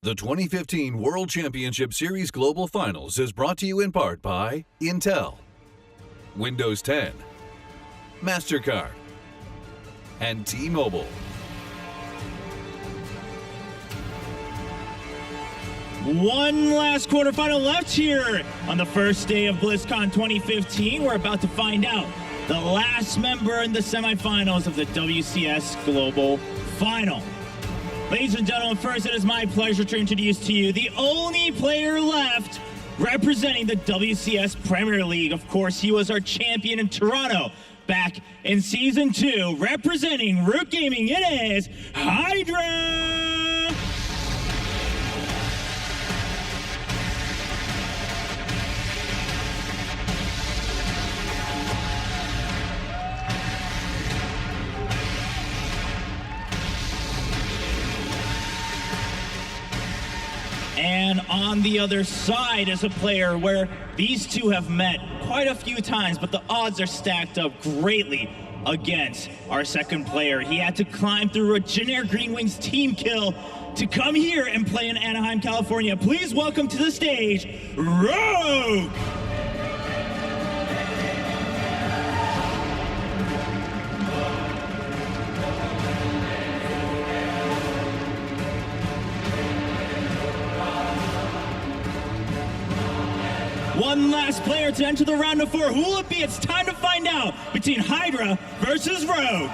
The 2015 World Championship Series Global Finals is brought to you in part by Intel, Windows 10, MasterCard, and T-Mobile. One last quarterfinal left here on the first day of BlizzCon 2015. We're about to find out the last member in the semifinals of the WCS Global Final. Ladies and gentlemen, first it is my pleasure to introduce to you the only player left representing the WCS Premier League. Of course, he was our champion in Toronto back in Season 2. Representing Root Gaming, it is Hydra! And on the other side is a player where these two have met quite a few times, but the odds are stacked up greatly against our second player. He had to climb through a generic Green Wings team kill to come here and play in Anaheim, California. Please welcome to the stage, Rogue! One last player to enter the round of 4. Who will it be? It's time to find out between Hydra versus Rogue.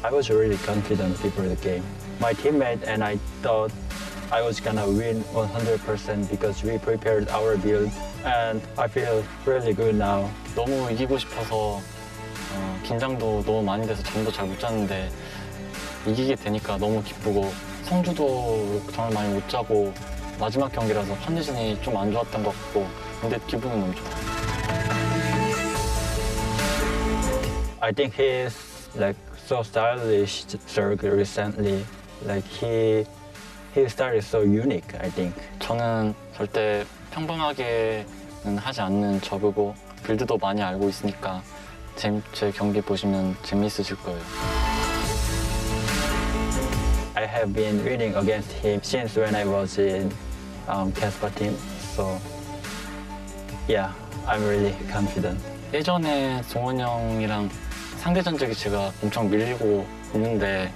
I was really confident before the game. My teammate and I thought I was gonna win 100% because we prepared our build, and I feel really good now. 너무 이기고 싶어서 긴장도 너무 많이 돼서 잠도 잘 못 잤는데 이기게 되니까 너무 기쁘고 성주도 정말 많이 못 자고 마지막 경기라서 컨디션이 좀 안 좋았던 것 같고 근데 기분은 너무 좋아요. I think he is like so stylish Zerg recently. Like he style is so unique, I think. 저는 절대 평범하게는 하지 않는 저그고 빌드도 많이 알고 있으니까 제 경기 보시면 재미있으실 거예요. I have been winning against him since when I was in Casper team, so yeah, I'm really confident. 예전에 동원 형이랑 상대 전적이 제가 엄청 밀리고 있는데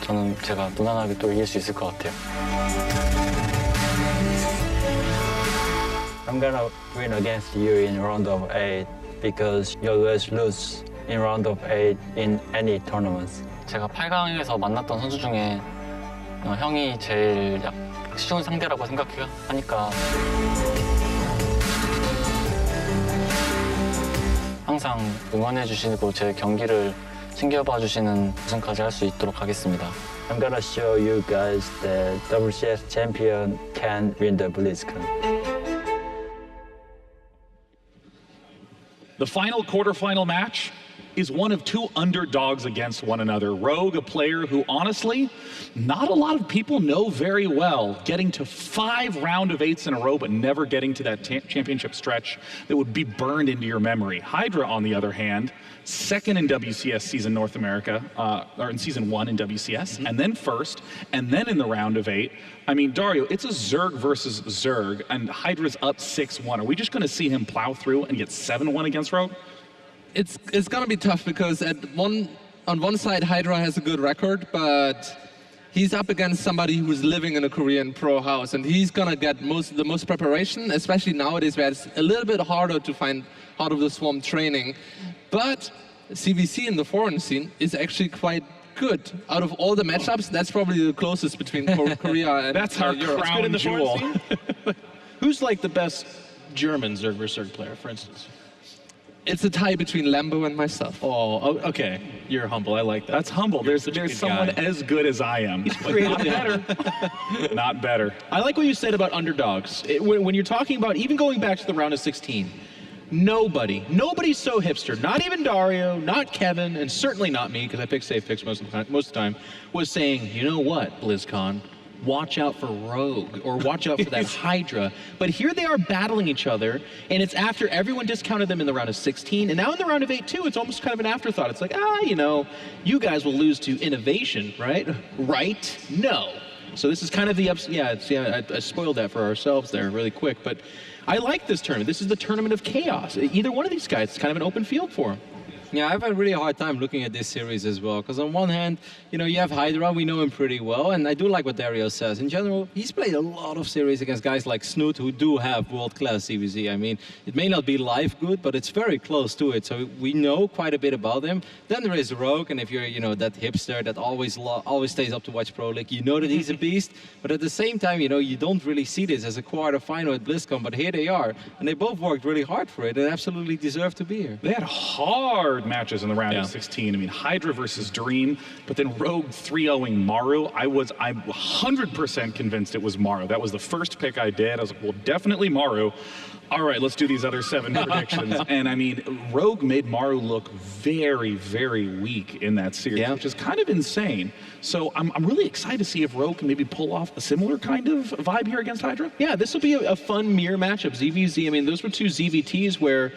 저는 제가 무난하게 또 이길 수 있을 것 같아요. I'm gonna win against you in round of 8 because you always lose in round of 8 in any tournaments. 제가 8강에서 만났던 선수 중에 형이 제일 쉬운 상대라고 생각하니까 항상 응원해 주시고 제 경기를 챙겨봐 주시는 우승까지 할 수 있도록 하겠습니다. I'm gonna show you guys that WCS champion can win the BlizzCon. The final quarterfinal match is one of two underdogs against one another. Rogue, a player who honestly, not a lot of people know very well, getting to 5 round of 8s in a row, but never getting to that championship stretch that would be burned into your memory. Hydra, on the other hand, second in WCS season North America, or in season 1 in WCS, and then first, and then in the round of 8. I mean, Dario, it's a Zerg versus Zerg, and Hydra's up 6-1. Are we just gonna see him plow through and get 7-1 against Rogue? It's gonna be tough because on one side Hydra has a good record, but he's up against somebody who's living in a Korean pro house, and he's gonna get the most preparation, especially nowadays where it's a little bit harder to find out of the swarm training. But ZvZ in the foreign scene is actually quite good. Out of all the matchups, that's probably the closest between Korea and That's our Europe. crown jewel. Who's like the best German Zerg versus Zerg player, for instance? It's a tie between Lambo and myself. Oh, okay. You're humble. I like that. That's humble. You're There's someone as good as I am. not better. Not better. I like what you said about underdogs. When you're talking about even going back to the round of 16, nobody's so hipster. Not even Dario, not Kevin, and certainly not me, because I pick safe picks most of the time, was saying, you know what, BlizzCon, watch out for Rogue or watch out for that Hydra. But here they are battling each other, and it's after everyone discounted them in the round of 16, and now in the round of 8 too, it's almost kind of an afterthought. It's like, you know, you guys will lose to innovation, right? Right? No. So this is kind of the I spoiled that for ourselves there really quick, but I like this tournament. This is the tournament of chaos. Either one of these guys, it's kind of an open field for them. Yeah, I've had a really hard time looking at this series as well, because on one hand, you know, you have Hydra, we know him pretty well, and I do like what Dario says. In general, he's played a lot of series against guys like Snoot, who do have world-class ZvZ. I mean, it may not be live good, but it's very close to it, so we know quite a bit about him. Then there is Rogue, and if you're, you know, that hipster that always stays up to watch Pro League, you know that he's a beast, but at the same time, you know, you don't really see this as a quarterfinal at BlizzCon, but here they are, and they both worked really hard for it, and absolutely deserve to be here. They had hard matches in the round of 16. I mean, Hydra versus Dream, but then Rogue 3-0ing Maru. I'm 100% convinced it was Maru. That was the first pick I did. I was like, well, definitely Maru. All right, let's do these other 7 predictions. And I mean, Rogue made Maru look very, very weak in that series, which is kind of insane. So I'm really excited to see if Rogue can maybe pull off a similar kind of vibe here against Hydra. Yeah, this will be a fun mirror matchup. ZvZ, I mean, those were 2 ZVTs where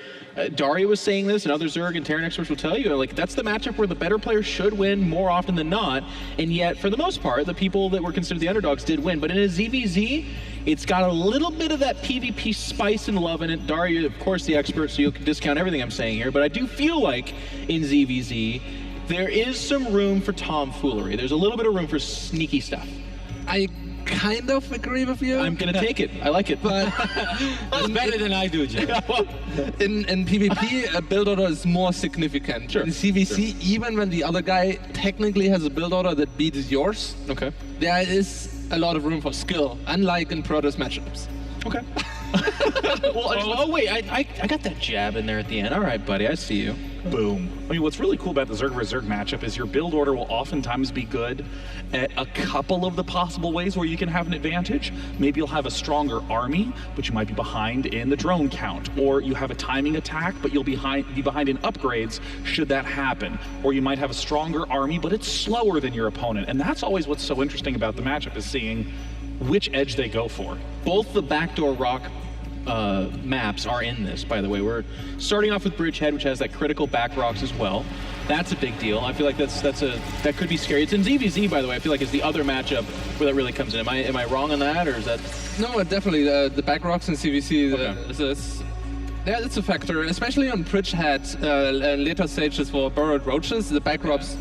Dario was saying this, and other Zerg and Terran experts will tell you, like, that's the matchup where the better player should win more often than not. And yet, for the most part, the people that were considered the underdogs did win. But in a ZvZ, it's got a little bit of that PvP spice and love in it. Dario, of course, the expert, so you can discount everything I'm saying here. But I do feel like in ZvZ, there is some room for tomfoolery. There's a little bit of room for sneaky stuff. I kind of agree with you. I'm going to take it. I like it. But That's better than I do, Jay. in PvP, a build order is more significant. Sure. In CVC, even when the other guy technically has a build order that beats yours, there is a lot of room for skill, unlike in Protoss matchups. Okay. Wait, I got that jab in there at the end. All right, buddy, I see you. Boom. I mean, what's really cool about the Zerg vs. Zerg matchup is your build order will oftentimes be good at a couple of the possible ways where you can have an advantage. Maybe you'll have a stronger army, but you might be behind in the drone count. Or you have a timing attack, but you'll be behind in upgrades should that happen. Or you might have a stronger army, but it's slower than your opponent. And that's always what's so interesting about the matchup, is seeing which edge they go for. Both the backdoor rock maps are in this, by the way. We're starting off with Bridgehead, which has that critical back rocks as well. That's a big deal. I feel like that could be scary. It's in ZvZ, by the way. I feel like it's the other matchup where that really comes in. Am I wrong on that, or is that? No, definitely. The back rocks in CVC it's a factor, especially on Bridgehead and later stages for burrowed roaches. The back rocks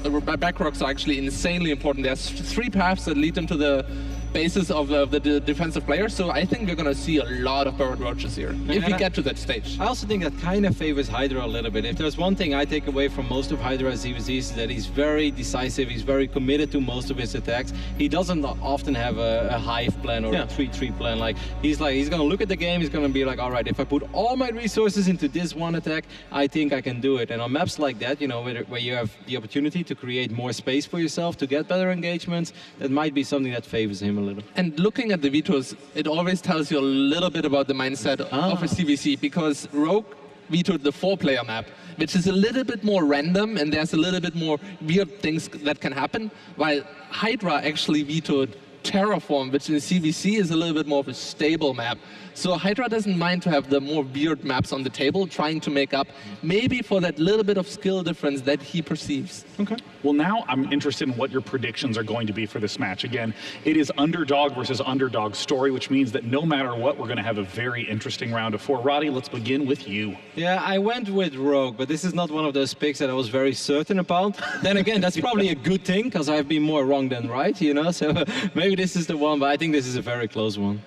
are actually insanely important. There's 3 paths that lead them to the basis of the defensive player, so I think we're going to see a lot of burrowed roaches here, if we get to that stage. I also think that kind of favors Hydra a little bit. If there's one thing I take away from most of Hydra's ZvZ is that he's very decisive, he's very committed to most of his attacks. He doesn't often have a hive plan or a 3-3 plan. Like he's going to look at the game, he's going to be like, all right, if I put all my resources into this one attack, I think I can do it. And on maps like that, you know, where you have the opportunity to create more space for yourself, to get better engagements, that might be something that favors him a little. And looking at the vetoes, it always tells you a little bit about the mindset of a CVC, because Rogue vetoed the 4-player map, which is a little bit more random, and there's a little bit more weird things that can happen, while Hydra actually vetoed Terraform, which in CVC is a little bit more of a stable map. So Hydra doesn't mind to have the more weird maps on the table, trying to make up maybe for that little bit of skill difference that he perceives. Okay. Well, now I'm interested in what your predictions are going to be for this match. Again, it is underdog versus underdog story, which means that no matter what, we're going to have a very interesting round of 4. Roddy, let's begin with you. Yeah, I went with Rogue, but this is not one of those picks that I was very certain about. Then again, that's probably a good thing, because I've been more wrong than right, you know? So maybe this is the one, but I think this is a very close one.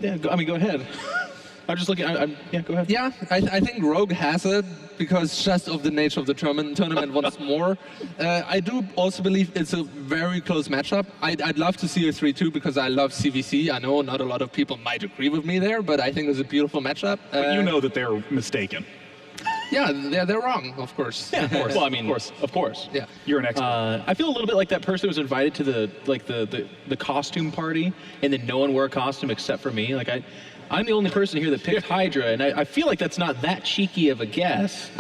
Yeah, go ahead. I'm just looking. Yeah, go ahead. Yeah, I think Rogue has it, because just of the nature of the tournament once more. I do also believe it's a very close matchup. I'd love to see a 3-2, because I love CVC. I know not a lot of people might agree with me there, but I think it's a beautiful matchup. But you know that they're mistaken. Yeah, they're wrong, of course. Yeah, of course. Well, I mean, of course. Yeah. You're an expert. I feel a little bit like that person who was invited to the costume party, and then no one wore a costume except for me. Like I'm the only person here that picked Hydra, and I feel like that's not that cheeky of a guess.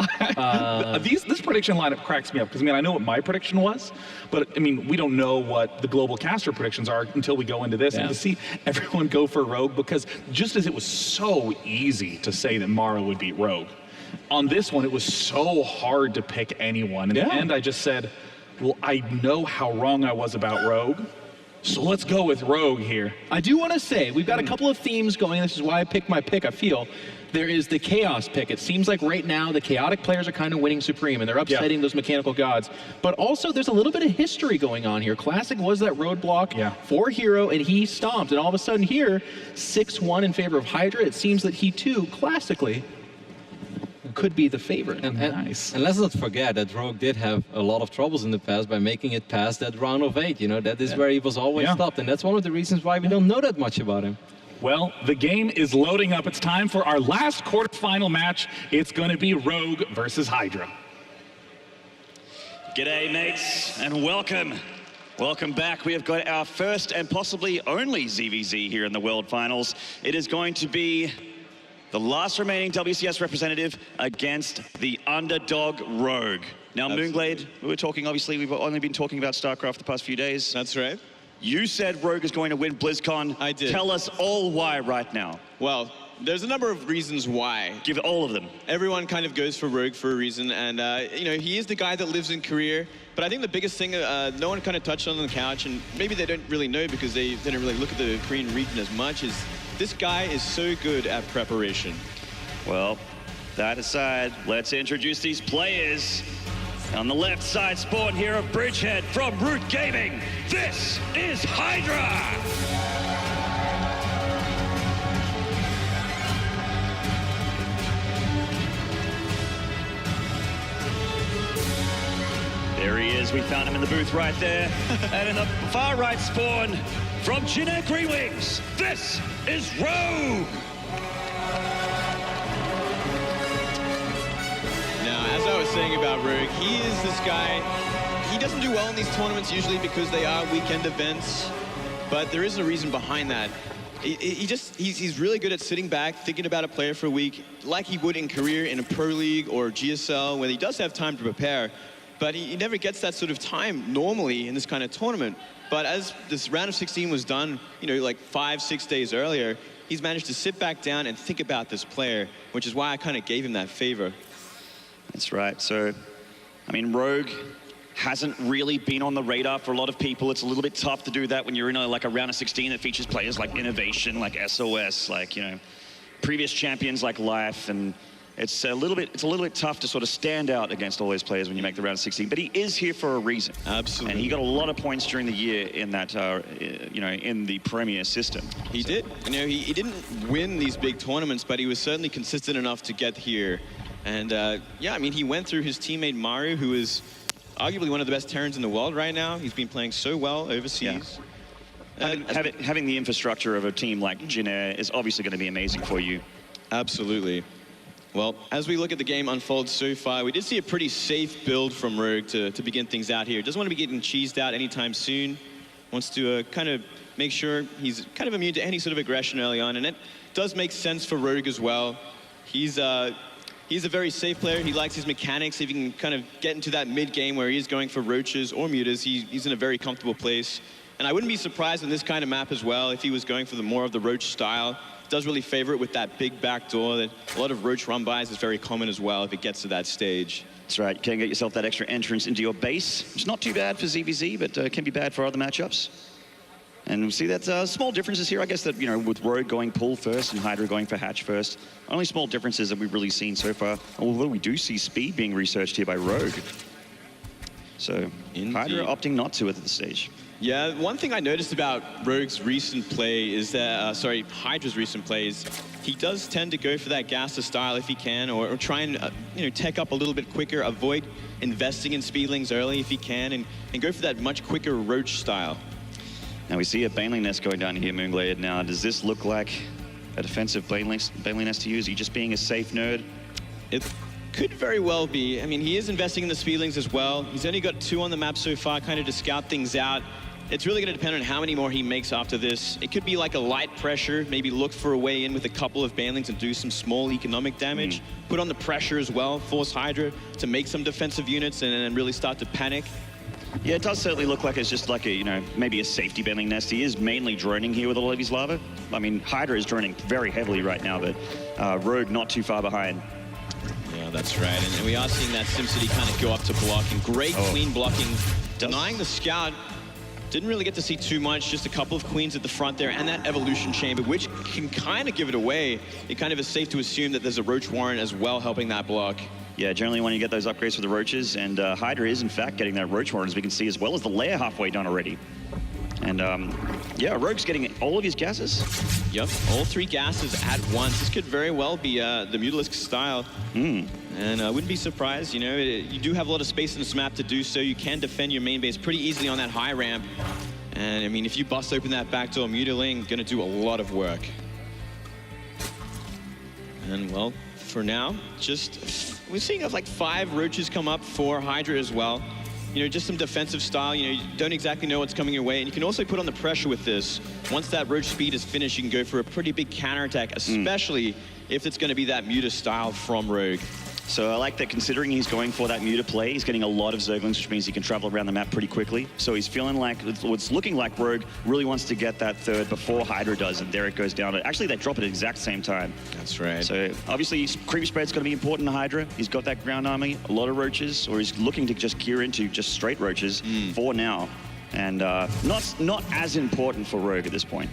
This prediction lineup cracks me up because, I mean, I know what my prediction was, but, I mean, we don't know what the global caster predictions are until we go into this. And to see everyone go for Rogue, because just as it was so easy to say that Mara would beat Rogue, on this one, it was so hard to pick anyone. In the end, I just said, well, I know how wrong I was about Rogue, so let's go with Rogue here. I do want to say, we've got a couple of themes going. This is why I picked my pick. I feel there is the Chaos pick. It seems like right now the chaotic players are kind of winning supreme, and they're upsetting those mechanical gods. But also, there's a little bit of history going on here. Classic was that roadblock for Hero, and he stomped. And all of a sudden here, 6-1 in favor of Hydra. It seems that he, too, classically, could be the favorite. And let's not forget that Rogue did have a lot of troubles in the past by making it past that round of 8. You know, that is where he was always stopped, and that's one of the reasons why we don't know that much about him. Well, the game is loading up. It's time for our last quarterfinal match. It's going to be Rogue versus Hydra. G'day, mates, and welcome. Welcome back. We have got our first and possibly only ZvZ here in the World Finals. It is going to be the last remaining WCS representative against the underdog Rogue. Now, Moonglade, we were talking, obviously, we've only been talking about StarCraft the past few days. That's right. You said Rogue is going to win BlizzCon. I did. Tell us all why right now. Well, there's a number of reasons why. Give all of them. Everyone kind of goes for Rogue for a reason, and you know, he is the guy that lives in Korea. But I think the biggest thing no one kind of touched on the couch, and maybe they don't really know because they didn't really look at the Korean region as much, is this guy is so good at preparation. Well, that aside, let's introduce these players. On the left side, spawn here of Bridgehead from Root Gaming. This is Hydra! There he is. We found him in the booth right there. And in the far right spawn from Generic Wings, this is Rogue! Now, as I was saying about Rogue, he is this guy. He doesn't do well in these tournaments usually because they are weekend events, but there is a reason behind that. He's really good at sitting back, thinking about a player for a week, like he would in Korea in a Pro League or GSL, where he does have time to prepare. But he never gets that sort of time normally in this kind of tournament. But as this round of 16 was done, you know, like 5-6 days earlier, he's managed to sit back down and think about this player, which is why I kind of gave him that favor. That's right. So, I mean, Rogue hasn't really been on the radar for a lot of people. It's a little bit tough to do that when you're in a round of 16 that features players like Innovation, like SOS, like, you know, previous champions like Life, and it's a little bit tough to sort of stand out against all those players when you make the round of 16. But he is here for a reason. Absolutely. And he got a lot of points during the year in that, you know, in the Premier system. He did. You know, he didn't win these big tournaments, but he was certainly consistent enough to get here. And yeah, I mean, he went through his teammate Mario, who is arguably one of the best Terrans in the world right now. He's been playing so well overseas. Yeah. Having the infrastructure of a team like Jin Air is obviously going to be amazing for you. Absolutely. Well, as we look at the game unfold so far, we did see a pretty safe build from Rogue to begin things out here. Doesn't want to be getting cheesed out anytime soon. Wants to kind of make sure he's kind of immune to any sort of aggression early on. And it does make sense for Rogue as well. He's a very safe player. He likes his mechanics. If he can kind of get into that mid-game where he is going for roaches or mutas, he's in a very comfortable place. And I wouldn't be surprised in this kind of map as well if he was going for the more of the roach style. Does really favor it with that big back door. That a lot of roach run-bys is very common as well if it gets to that stage. That's right. You can get yourself that extra entrance into your base. It's not too bad for ZvZ, but can be bad for other matchups. And we see that small differences here, I guess, that, you know, with Rogue going pull first and Hydra going for hatch first. Only small differences that we've really seen so far. Although we do see speed being researched here by Rogue. So Hydra opting not to at this stage. Yeah, one thing I noticed about Rogue's recent play is that, Hydra's recent play is he does tend to go for that Gaster style if he can, or try and, you know, tech up a little bit quicker, avoid investing in speedlings early if he can, and go for that much quicker roach style. Now we see a Baneling Nest going down here, Moonglade. Now, does this look like a defensive Baneling Nest to use? Are you just being a safe nerd? It could very well be. I mean, he is investing in the speedlings as well. He's only got 2 on the map so far, kind of to scout things out. it's really going to depend on how many more he makes after this. It could be like a light pressure, maybe look for a way in with a couple of banelings and do some small economic damage. Put on the pressure as well, force Hydra to make some defensive units and then really start to panic. Yeah, it does certainly look like it's just like a, you know, maybe a safety baneling nest. He is mainly droning here with a lot of his lava. I mean, Hydra is droning very heavily right now, but Rogue not too far behind. Yeah, that's right. And we are seeing that SimCity kind of go up to blocking. Great queen blocking, denying the scout. Didn't really get to see too much, just a couple of queens at the front there and that evolution chamber, which can kind of give it away. It kind of is safe to assume that there's a Roach Warren as well helping that block. Yeah, generally when you get those upgrades for the Roaches, and Hydra is in fact getting that Roach Warren, as we can see, as well as the lair halfway done already. And yeah, Rogue's getting all of his gases. Yep, all 3 gases at once. This could very well be the Mutalisk style. And I wouldn't be surprised, you know, you do have a lot of space in this map to do so. You can defend your main base pretty easily on that high ramp. And I mean, if you bust open that backdoor, Mutaling gonna do a lot of work. And well, for now, just we're seeing like 5 Roaches come up for Hydra as well. You know, just some defensive style. You know, you don't exactly know what's coming your way. And you can also put on the pressure with this. Once that Roach speed is finished, you can go for a pretty big counterattack, especially if it's going to be that Muta style from Rogue. So I like that considering he's going for that Muta play, he's getting a lot of Zerglings, which means he can travel around the map pretty quickly. So he's feeling like, it's looking like Rogue really wants to get that third before Hydra does, and there it goes down. Actually, they drop it at the exact same time. That's right. So obviously, creep spread's going to be important to Hydra. He's got that ground army, a lot of Roaches, or he's looking to just gear into just straight Roaches for now. And not as important for Rogue at this point.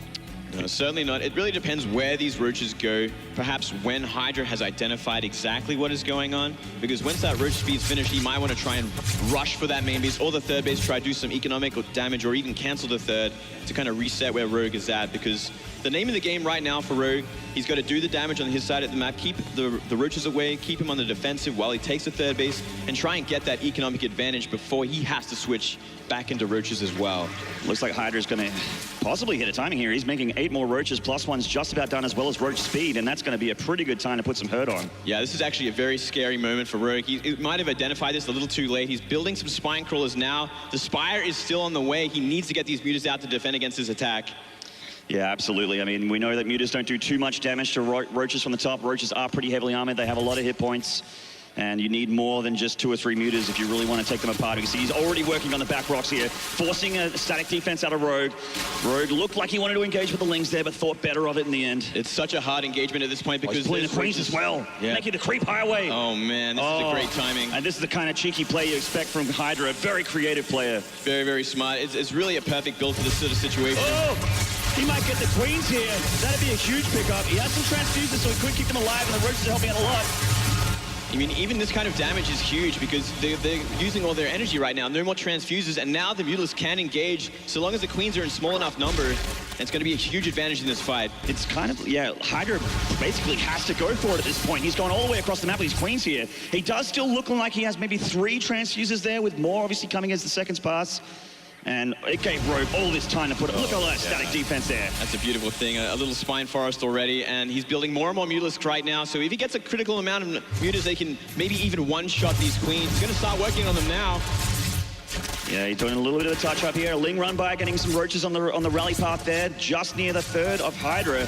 No, certainly not. It really depends where these Roaches go. Perhaps when Hydra has identified exactly what is going on. Because once that Roach speed's finished, he might want to try and rush for that main base or the third base, try to do some economic damage or even cancel the third to kind of reset where Rogue is at. Because the name of the game right now for Rogue, he's got to do the damage on his side of the map, keep the Roaches away, keep him on the defensive while he takes the third base, and try and get that economic advantage before he has to switch back into Roaches as well. Looks like Hydra's going to possibly hit a timing here. He's making 8 more Roaches, plus one's just about done, as well as Roach speed, and that's going to be a pretty good time to put some hurt on. Yeah, this is actually a very scary moment for Rogue. He might have identified this a little too late. He's building some Spine Crawlers now. The Spire is still on the way. He needs to get these Mutas out to defend against his attack. Yeah, absolutely. I mean, we know that Mutas don't do too much damage to Roaches from the top. Roaches are pretty heavily armored. They have a lot of hit points. And you need more than just 2 or 3 Mutas if you really want to take them apart. You can see he's already working on the back rocks here, forcing a static defense out of Rogue. Rogue looked like he wanted to engage with the Lings there, but thought better of it in the end. It's such a hard engagement at this point because he's pulling the queens as well, making the creep highway. Oh man, this is a great timing. And this is the kind of cheeky play you expect from Hydra, a very creative player. Very, very smart. It's really a perfect build for this sort of situation. Oh! He might get the queens here. That'd be a huge pickup. He has some transfuses, so he could keep them alive, and the Roaches are helping out a lot. I mean, even this kind of damage is huge because they're using all their energy right now. No more transfuses, and now the Mutalisk can engage. So long as the queens are in small enough numbers, it's going to be a huge advantage in this fight. It's kind of, yeah, Hydra basically has to go for it at this point. He's going all the way across the map with his queens here. He does still look like he has maybe 3 transfuses there, with more obviously coming as the seconds pass. And it gave Rogue all this time to put it. Look at all that static defense there. That's a beautiful thing. A little spine forest already, and he's building more and more Mutalisks right now. So if he gets a critical amount of Mutas, they can maybe even one-shot these queens. He's going to start working on them now. Yeah, he's doing a little bit of a touch-up here. A Ling run by, getting some Roaches on the rally path there, just near the third of Hydra.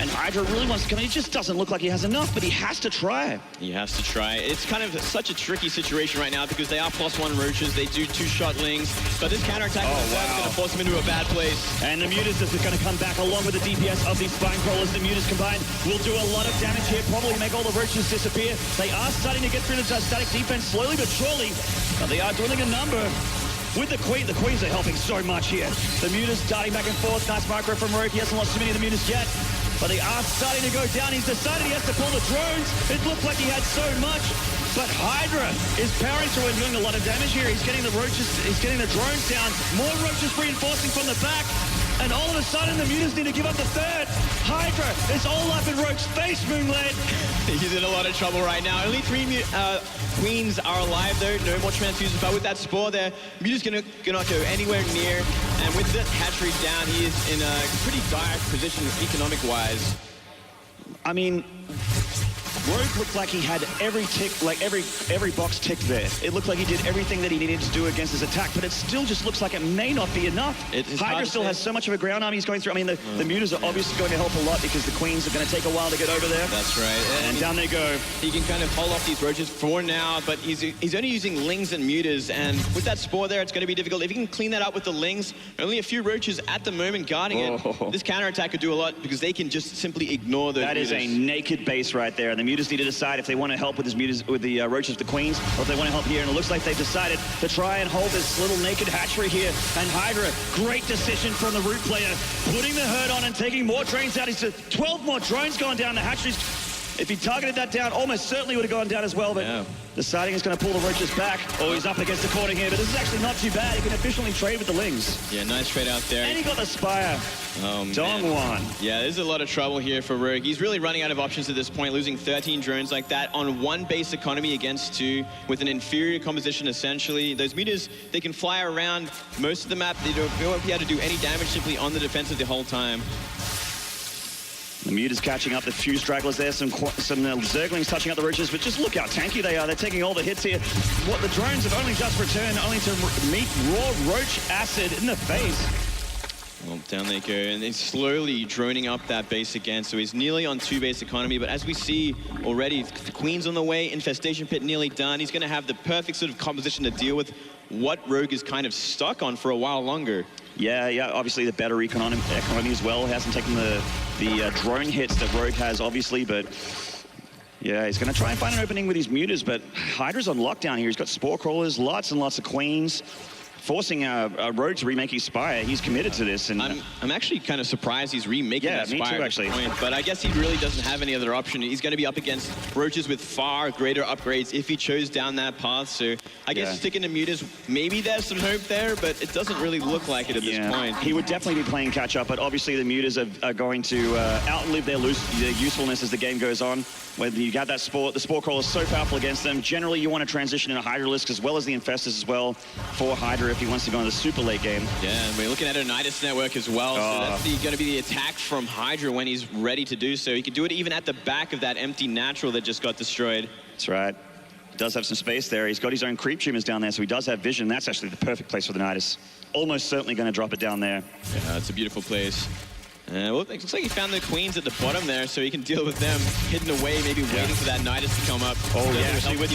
And Hydra really wants to come in. It just doesn't look like he has enough, but he has to try. He has to try. It's kind of such a tricky situation right now because they are +1 Roaches. They do 2-shot Lings. But this counterattack is going to force him into a bad place. And the Mutas is going to come back along with the DPS of these Spine Crawlers. The Mutas combined will do a lot of damage here, probably make all the Roaches disappear. They are starting to get through the static defense slowly but surely. But they are doing a number. With the Queens are helping so much here. The Mutas darting back and forth. Nice micro from Rogue. He hasn't lost too many of the Mutas yet. But they are starting to go down. He's decided he has to pull the drones. It looked like he had so much. But Hydra is powering through and doing a lot of damage here. He's getting the Roaches, he's getting the drones down. More Roaches reinforcing from the back. And all of a sudden, the Mutas need to give up the third. Hydra is all up in Rogue's face, Moonglade. He's in a lot of trouble right now. Only 3 queens are alive, though. No more transfuses. But with that spore there, Muta's cannot go anywhere near. And with that hatchery down, he is in a pretty dire position economic-wise. I mean, Rogue looked like he had every tick, like every box ticked there. It looked like he did everything that he needed to do against his attack, but it still just looks like it may not be enough. Hydra still has so much of a ground army he's going through. I mean, the mutas are obviously going to help a lot because the queens are going to take a while to get over there. That's right. And down they go. He can kind of hold off these roaches for now, but he's only using lings and mutas, and with that spore there, it's going to be difficult. If he can clean that up with the lings, only a few roaches at the moment guarding it. This counterattack could do a lot because they can just simply ignore those That is a naked base right there. And the mutas need to decide if they want to help with his mutas, with the roaches, the queens, or if they want to help here. And it looks like they've decided to try and hold this little naked hatchery here. And Hydra, great decision from the root player, putting the herd on and taking more drones out. He's 12 more drones going down. The hatcheries, if he targeted that down, almost certainly would have gone down as well. But deciding he's going to pull the roaches back. Oh, he's up against the corner here, but this is actually not too bad. He can efficiently trade with the lings. Yeah, nice trade out there. And he got the Spire. Oh, Dongwon. Yeah, there's a lot of trouble here for Rogue. He's really running out of options at this point, losing 13 drones like that on one base economy against two with an inferior composition, essentially. Those mutas, they can fly around most of the map. They won't be able to do any damage simply on the defensive the whole time. The mutas catching up, the few stragglers there, some Zerglings touching up the roaches, but just look how tanky they are. They're taking all the hits here. What the drones have only just returned, only to meet raw roach acid in the face. Well, down they go, and they're slowly droning up that base again, so he's nearly on two-base economy, but as we see already, the Queen's on the way, Infestation Pit nearly done. He's going to have the perfect sort of composition to deal with what Rogue is kind of stuck on for a while longer. Yeah, obviously the better economy as well. He hasn't taken the drone hits that Rogue has, obviously, but yeah, he's going to try and find an opening with his mutas, but Hydra's on lockdown here. He's got Spore Crawlers, lots and lots of queens, forcing Rogue to remake his Spire. He's committed to this. And I'm actually kind of surprised he's remaking that Spire me too, actually. At this point, but I guess he really doesn't have any other option. He's going to be up against roaches with far greater upgrades if he chose down that path, so I guess sticking to mutas, maybe there's some hope there, but it doesn't really look like it at this point. He would definitely be playing catch-up, but obviously the mutas are going to outlive their usefulness as the game goes on. When you got that Spore, the Spore Crawler is so powerful against them. Generally, you want to transition in a Hydralisk as well as the Infestors as well for Hydra if he wants to go into the super late game. Yeah, and we're looking at a Nidus network as well, so that's going to be the attack from Hydra when he's ready to do so. He can do it even at the back of that empty natural that just got destroyed. That's right. He does have some space there. He's got his own creep tumors down there, so he does have vision. That's actually the perfect place for the Nidus. Almost certainly going to drop it down there. Yeah, it's a beautiful place. Well, it looks like he found the queens at the bottom there, so he can deal with them hidden away, maybe waiting for that Nidus to come up. Oh, yeah, actually, with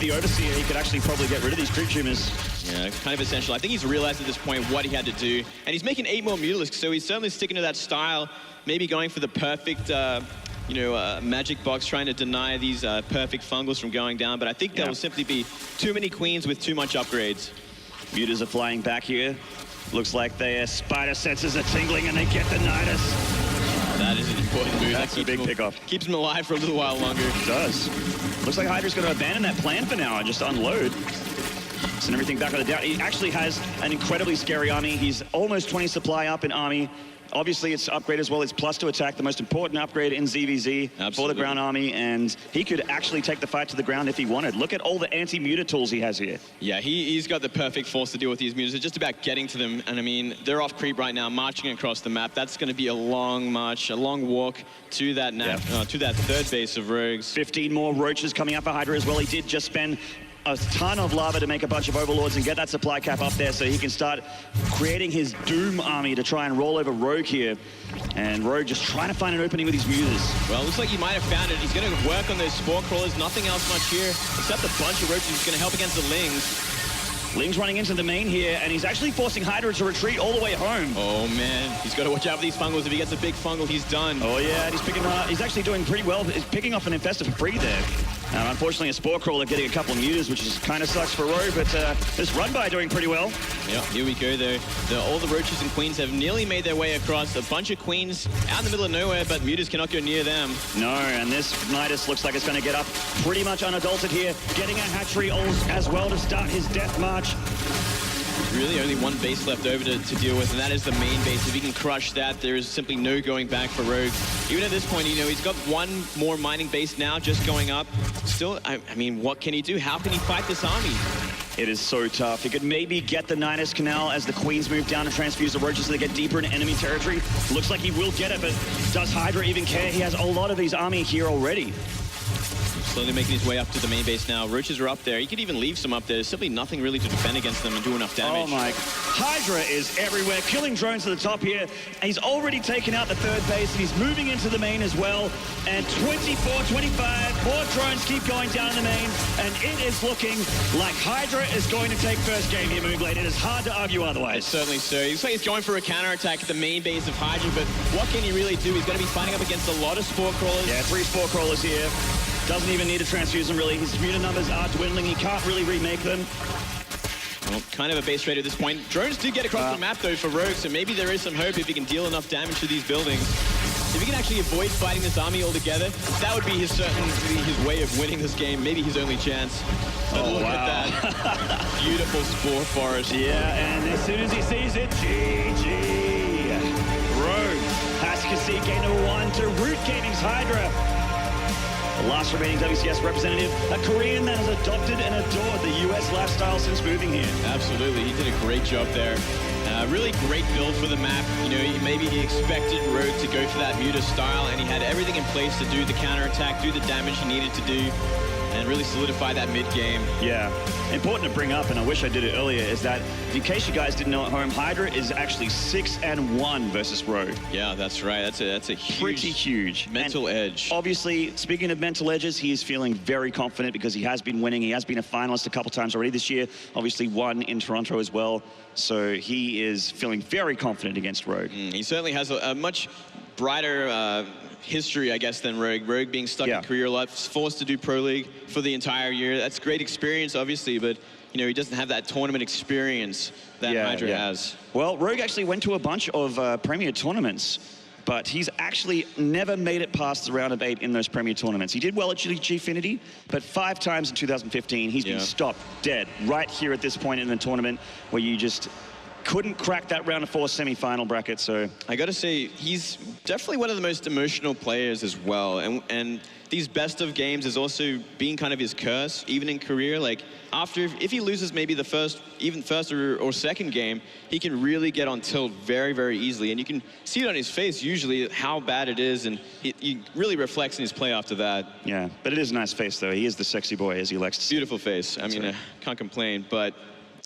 the Overseer, he could actually probably get rid of these creep tumors. Yeah, kind of essential. I think he's realized at this point what he had to do, and he's making 8 more Mutalisks, so he's certainly sticking to that style, maybe going for the perfect, magic box, trying to deny these perfect fungals from going down, but I think there will simply be too many queens with too much upgrades. Mutas are flying back here. Looks like their spider senses are tingling and they get the Nidus. That is an important move. That's a big pickoff. Keeps him alive for a little while longer. It does. Looks like Hydra's going to abandon that plan for now and just unload. Send everything back on the down. He actually has an incredibly scary army. He's almost 20 supply up in army. Obviously, it's upgrade as well. It's plus to attack, the most important upgrade in ZvZ for the ground army, and he could actually take the fight to the ground if he wanted. Look at all the anti-muta tools he has here. Yeah, he's got the perfect force to deal with these mutas. It's just about getting to them, and I mean, they're off creep right now, marching across the map. That's going to be a long march, a long walk to that to that third base of rogues. 15 more roaches coming up for Hydra as well. He did just spend a ton of lava to make a bunch of overlords and get that supply cap up there so he can start creating his Doom army to try and roll over Rogue here. And Rogue just trying to find an opening with his mutas. Well, looks like he might have found it. He's going to work on those Spore Crawlers. Nothing else much here except a bunch of roaches. He's going to help against the Lings. Ling's running into the main here, and he's actually forcing Hydra to retreat all the way home. Oh, man. He's got to watch out for these fungals. If he gets a big fungal, he's done. Oh, yeah, and he's picking one up. He's actually doing pretty well. He's picking off an Infestor for free there. Unfortunately, a Spore Crawler getting a couple of mutas, which is kind of sucks for Rogue, but this run by doing pretty well. Yeah, here we go, though. All the roaches and queens have nearly made their way across. A bunch of queens out in the middle of nowhere, but mutas cannot go near them. No, and this Nidus looks like it's going to get up pretty much unadulterated here, getting a hatchery as well to start his death march. There's really only one base left over to deal with, and that is the main base. If he can crush that, there is simply no going back for Rogue. Even at this point, he's got one more mining base now just going up. Still, I mean, what can he do? How can he fight this army? It is so tough. He could maybe get the Nidus Canal as the queens move down and transfuse the roaches so they get deeper into enemy territory. Looks like he will get it, but does Hydra even care? He has a lot of his army here already. Slowly making his way up to the main base now. Roaches are up there. He could even leave some up there. There's simply nothing really to defend against them and do enough damage. Oh my. Hydra is everywhere, killing drones at the top here. And he's already taken out the third base, and he's moving into the main as well. And 24, 25, more drones keep going down in the main. And it is looking like Hydra is going to take first game here, Moonglade. It is hard to argue otherwise. Certainly so. Looks like he's going for a counterattack at the main base of Hydra, but what can he really do? He's going to be fighting up against a lot of Spore Crawlers. Yeah, 3 Spore Crawlers here. Doesn't even need a transfusion, really. His muta numbers are dwindling. He can't really remake them. Well, kind of a base raid at this point. Drones do get across the map, though, for Rogue, so maybe there is some hope if he can deal enough damage to these buildings. If he can actually avoid fighting this army altogether, that would be his way of winning this game, maybe his only chance. But look at that. Beautiful Spore Forest. Yeah, and as soon as he sees it, GG. Rogue has to concede game number 1 to Root Gaming's Hydra. The last remaining WCS representative, a Korean that has adopted and adored the US lifestyle since moving here. Absolutely, he did a great job there. Really great build for the map. You know, maybe he expected Rogue to go for that Muta style, and he had everything in place to do the counterattack, do the damage he needed to do, and really solidify that mid-game. Yeah. Important to bring up, and I wish I did it earlier, is that, in case you guys didn't know at home, Hydra is actually 6-1 versus Rogue. Yeah, that's right. That's a huge, pretty huge mental edge. Obviously, speaking of mental edges, he is feeling very confident because he has been winning. He has been a finalist a couple times already this year. Obviously, won in Toronto as well. So he is feeling very confident against Rogue. He certainly has a much brighter history, I guess, than Rogue. Rogue being stuck in career life, forced to do Pro League for the entire year. That's great experience, obviously, but you know, he doesn't have that tournament experience that Hydra has. Well, Rogue actually went to a bunch of Premier tournaments, but he's actually never made it past the round of 8 in those Premier tournaments. He did well at Gfinity, but 5 times in 2015, he's been stopped dead right here at this point in the tournament where you just couldn't crack that round of 4 semi-final bracket. So I got to say, he's definitely one of the most emotional players as well. And these best of games has also been kind of his curse, even in career. Like if he loses maybe the first or second game, he can really get on tilt very, very easily. And you can see it on his face usually how bad it is, and he really reflects in his play after that. Yeah, but it is a nice face though. He is the sexy boy, as he likes to say. Beautiful face. I mean, I can't complain, but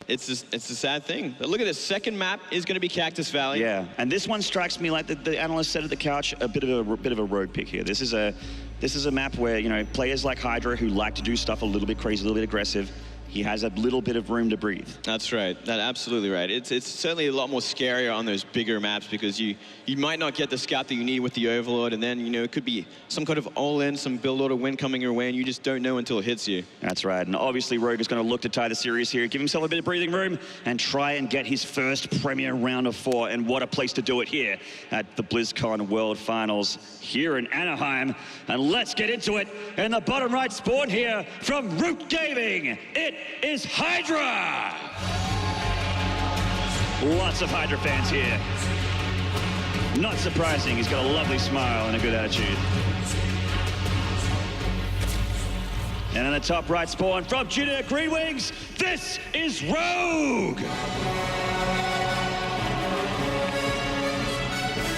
it's a sad thing. But look at this, second map is going to be Cactus Valley. Yeah, and this one strikes me like the analyst said at the couch, a bit of a rogue pick here. This is a map where, you know, players like Hydra who like to do stuff a little bit crazy, a little bit aggressive, he has a little bit of room to breathe. That's right. That's absolutely right. It's certainly a lot more scarier on those bigger maps because you might not get the scout that you need with the Overlord, and then, you know, it could be some kind of all-in, some build order win coming your way, and you just don't know until it hits you. That's right. And obviously Rogue is going to look to tie the series here, give himself a bit of breathing room, and try and get his first Premier round of 4. And what a place to do it here at the BlizzCon World Finals here in Anaheim. And let's get into it. In the bottom right spawn here from Root Gaming, it is Hydra! Lots of Hydra fans here. Not surprising, he's got a lovely smile and a good attitude. And in the top right spawn from Junior Green Wings, this is Rogue!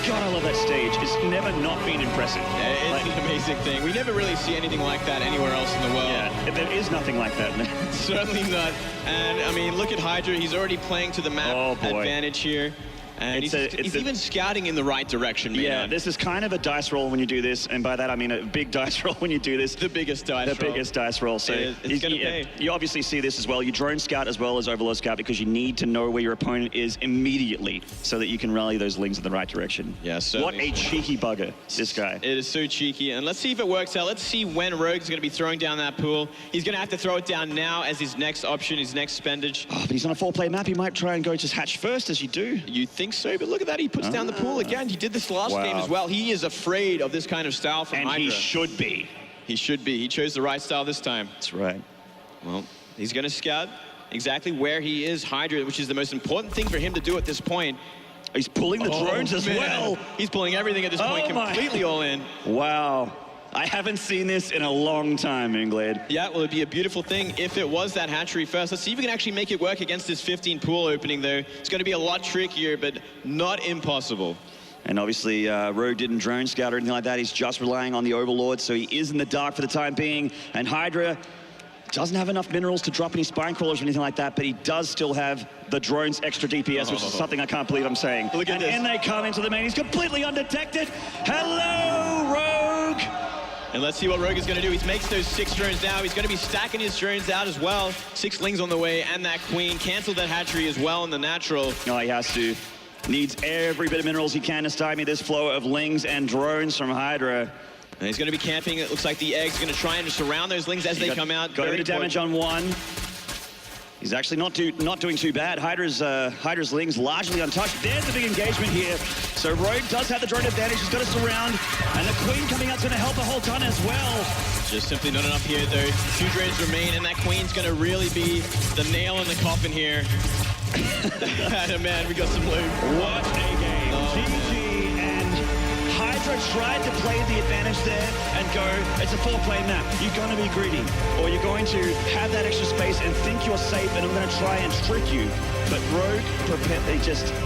God, I love that stage. It's never not been impressive. Yeah, it's an amazing thing. We never really see anything like that anywhere else in the world. Yeah, there is nothing like that. Certainly not. And, I mean, look at Hydra. He's already playing to the map advantage here. And he's even scouting in the right direction, man. Yeah, this is kind of a dice roll when you do this, and by that I mean a big dice roll when you do this. The biggest dice roll. The biggest dice roll. So it's going to pay. You obviously see this as well. You drone scout as well as Overlord scout because you need to know where your opponent is immediately so that you can rally those lings in the right direction. Yeah, what a cheeky bugger, this guy. It is so cheeky, and let's see if it works out. Let's see when Rogue's going to be throwing down that pool. He's going to have to throw it down now as his next option, his next spendage. Oh, but he's on a 4-player map. He might try and go just hatch first, as you do. You think so, but look at that. He puts down the pool again. He did this last game as well. He is afraid of this kind of style from Hydra. And he should be. He should be. He chose the right style this time. That's right. Well, he's going to scout exactly where he is, Hydra, which is the most important thing for him to do at this point. He's pulling the drones as well. He's pulling everything at this point, completely all in. Wow. I haven't seen this in a long time, Moonglade. Yeah, well, it'd be a beautiful thing if it was that hatchery first. Let's see if we can actually make it work against this 15 pool opening, though. It's going to be a lot trickier, but not impossible. And obviously, Rogue didn't drone scout or anything like that. He's just relying on the Overlord, so he is in the dark for the time being. And Hydra doesn't have enough minerals to drop any spine crawlers or anything like that, but he does still have the drone's extra DPS, which is something I can't believe I'm saying. Look at this. And in they come into the main. He's completely undetected. Hello, Rogue! And let's see what Rogue is going to do. He makes those 6 drones now. He's going to be stacking his drones out as well. 6 lings on the way, and that queen. Cancel that hatchery as well in the natural. No, he has to. Needs every bit of minerals he can to stymie this flow of lings and drones from Hydra. And he's going to be camping. It looks like the egg's going to try and surround those lings as they come out. Got a bit of damage on one. He's actually not doing too bad. Hydra's lings largely untouched. There's the big engagement here. So Rogue does have the drone advantage. He's got to surround. And the queen coming out's going to help a whole ton as well. Just simply not enough here, though. 2 drones remain, and that queen's going to really be the nail in the coffin here. Man, we got some loot. What a game. GG, and Hydra tried to play the advantage there and go, it's a 4-play map. You're going to be greedy, or you're going to have that extra space and think you're safe, and I'm going to try and trick you. But Rogue,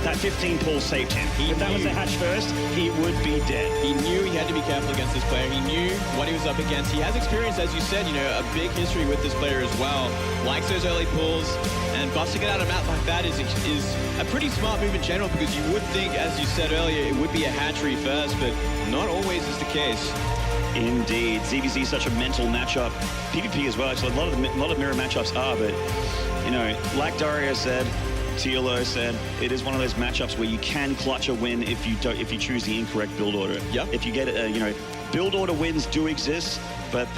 that 15 pull saved him. If that was a hatch first, he would be dead. He knew he had to be careful against this player. He knew what he was up against. He has experience, as you said, a big history with this player as well. Likes those early pulls, and busting it out of a map like that is a pretty smart move in general, because you would think, as you said earlier, it would be a hatchery first, but not always is the case. Indeed, ZvZ is such a mental matchup. PvP as well. Actually, a lot of mirror matchups are, but like Dario said, TLO said, it is one of those matchups where you can clutch a win if you choose the incorrect build order. Yep. If you get build order wins do exist, but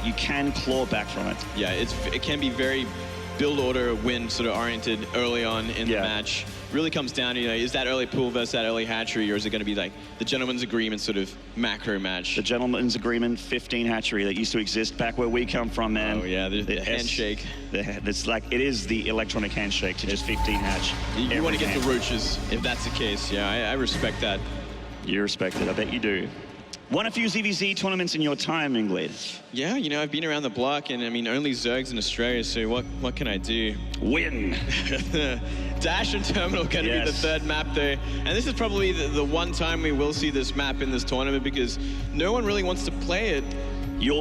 you can claw back from it. Yeah, it can be very build order win sort of oriented early on in the match. Really comes down to, is that early pool versus that early hatchery, or is it going to be like the gentleman's agreement sort of macro match? The gentleman's agreement 15 hatchery that used to exist back where we come from, man. Oh yeah, the handshake. It is the electronic handshake to just 15 hatch. You want to get the roaches if that's the case. Yeah, I respect that. You respect it, I bet you do. Won a few ZvZ tournaments in your time, Inglade. Yeah, I've been around the block, and I mean, only Zergs in Australia, so what can I do? Win! Dash and Terminal going to be the 3rd map there. And this is probably the one time we will see this map in this tournament, because no one really wants to play it.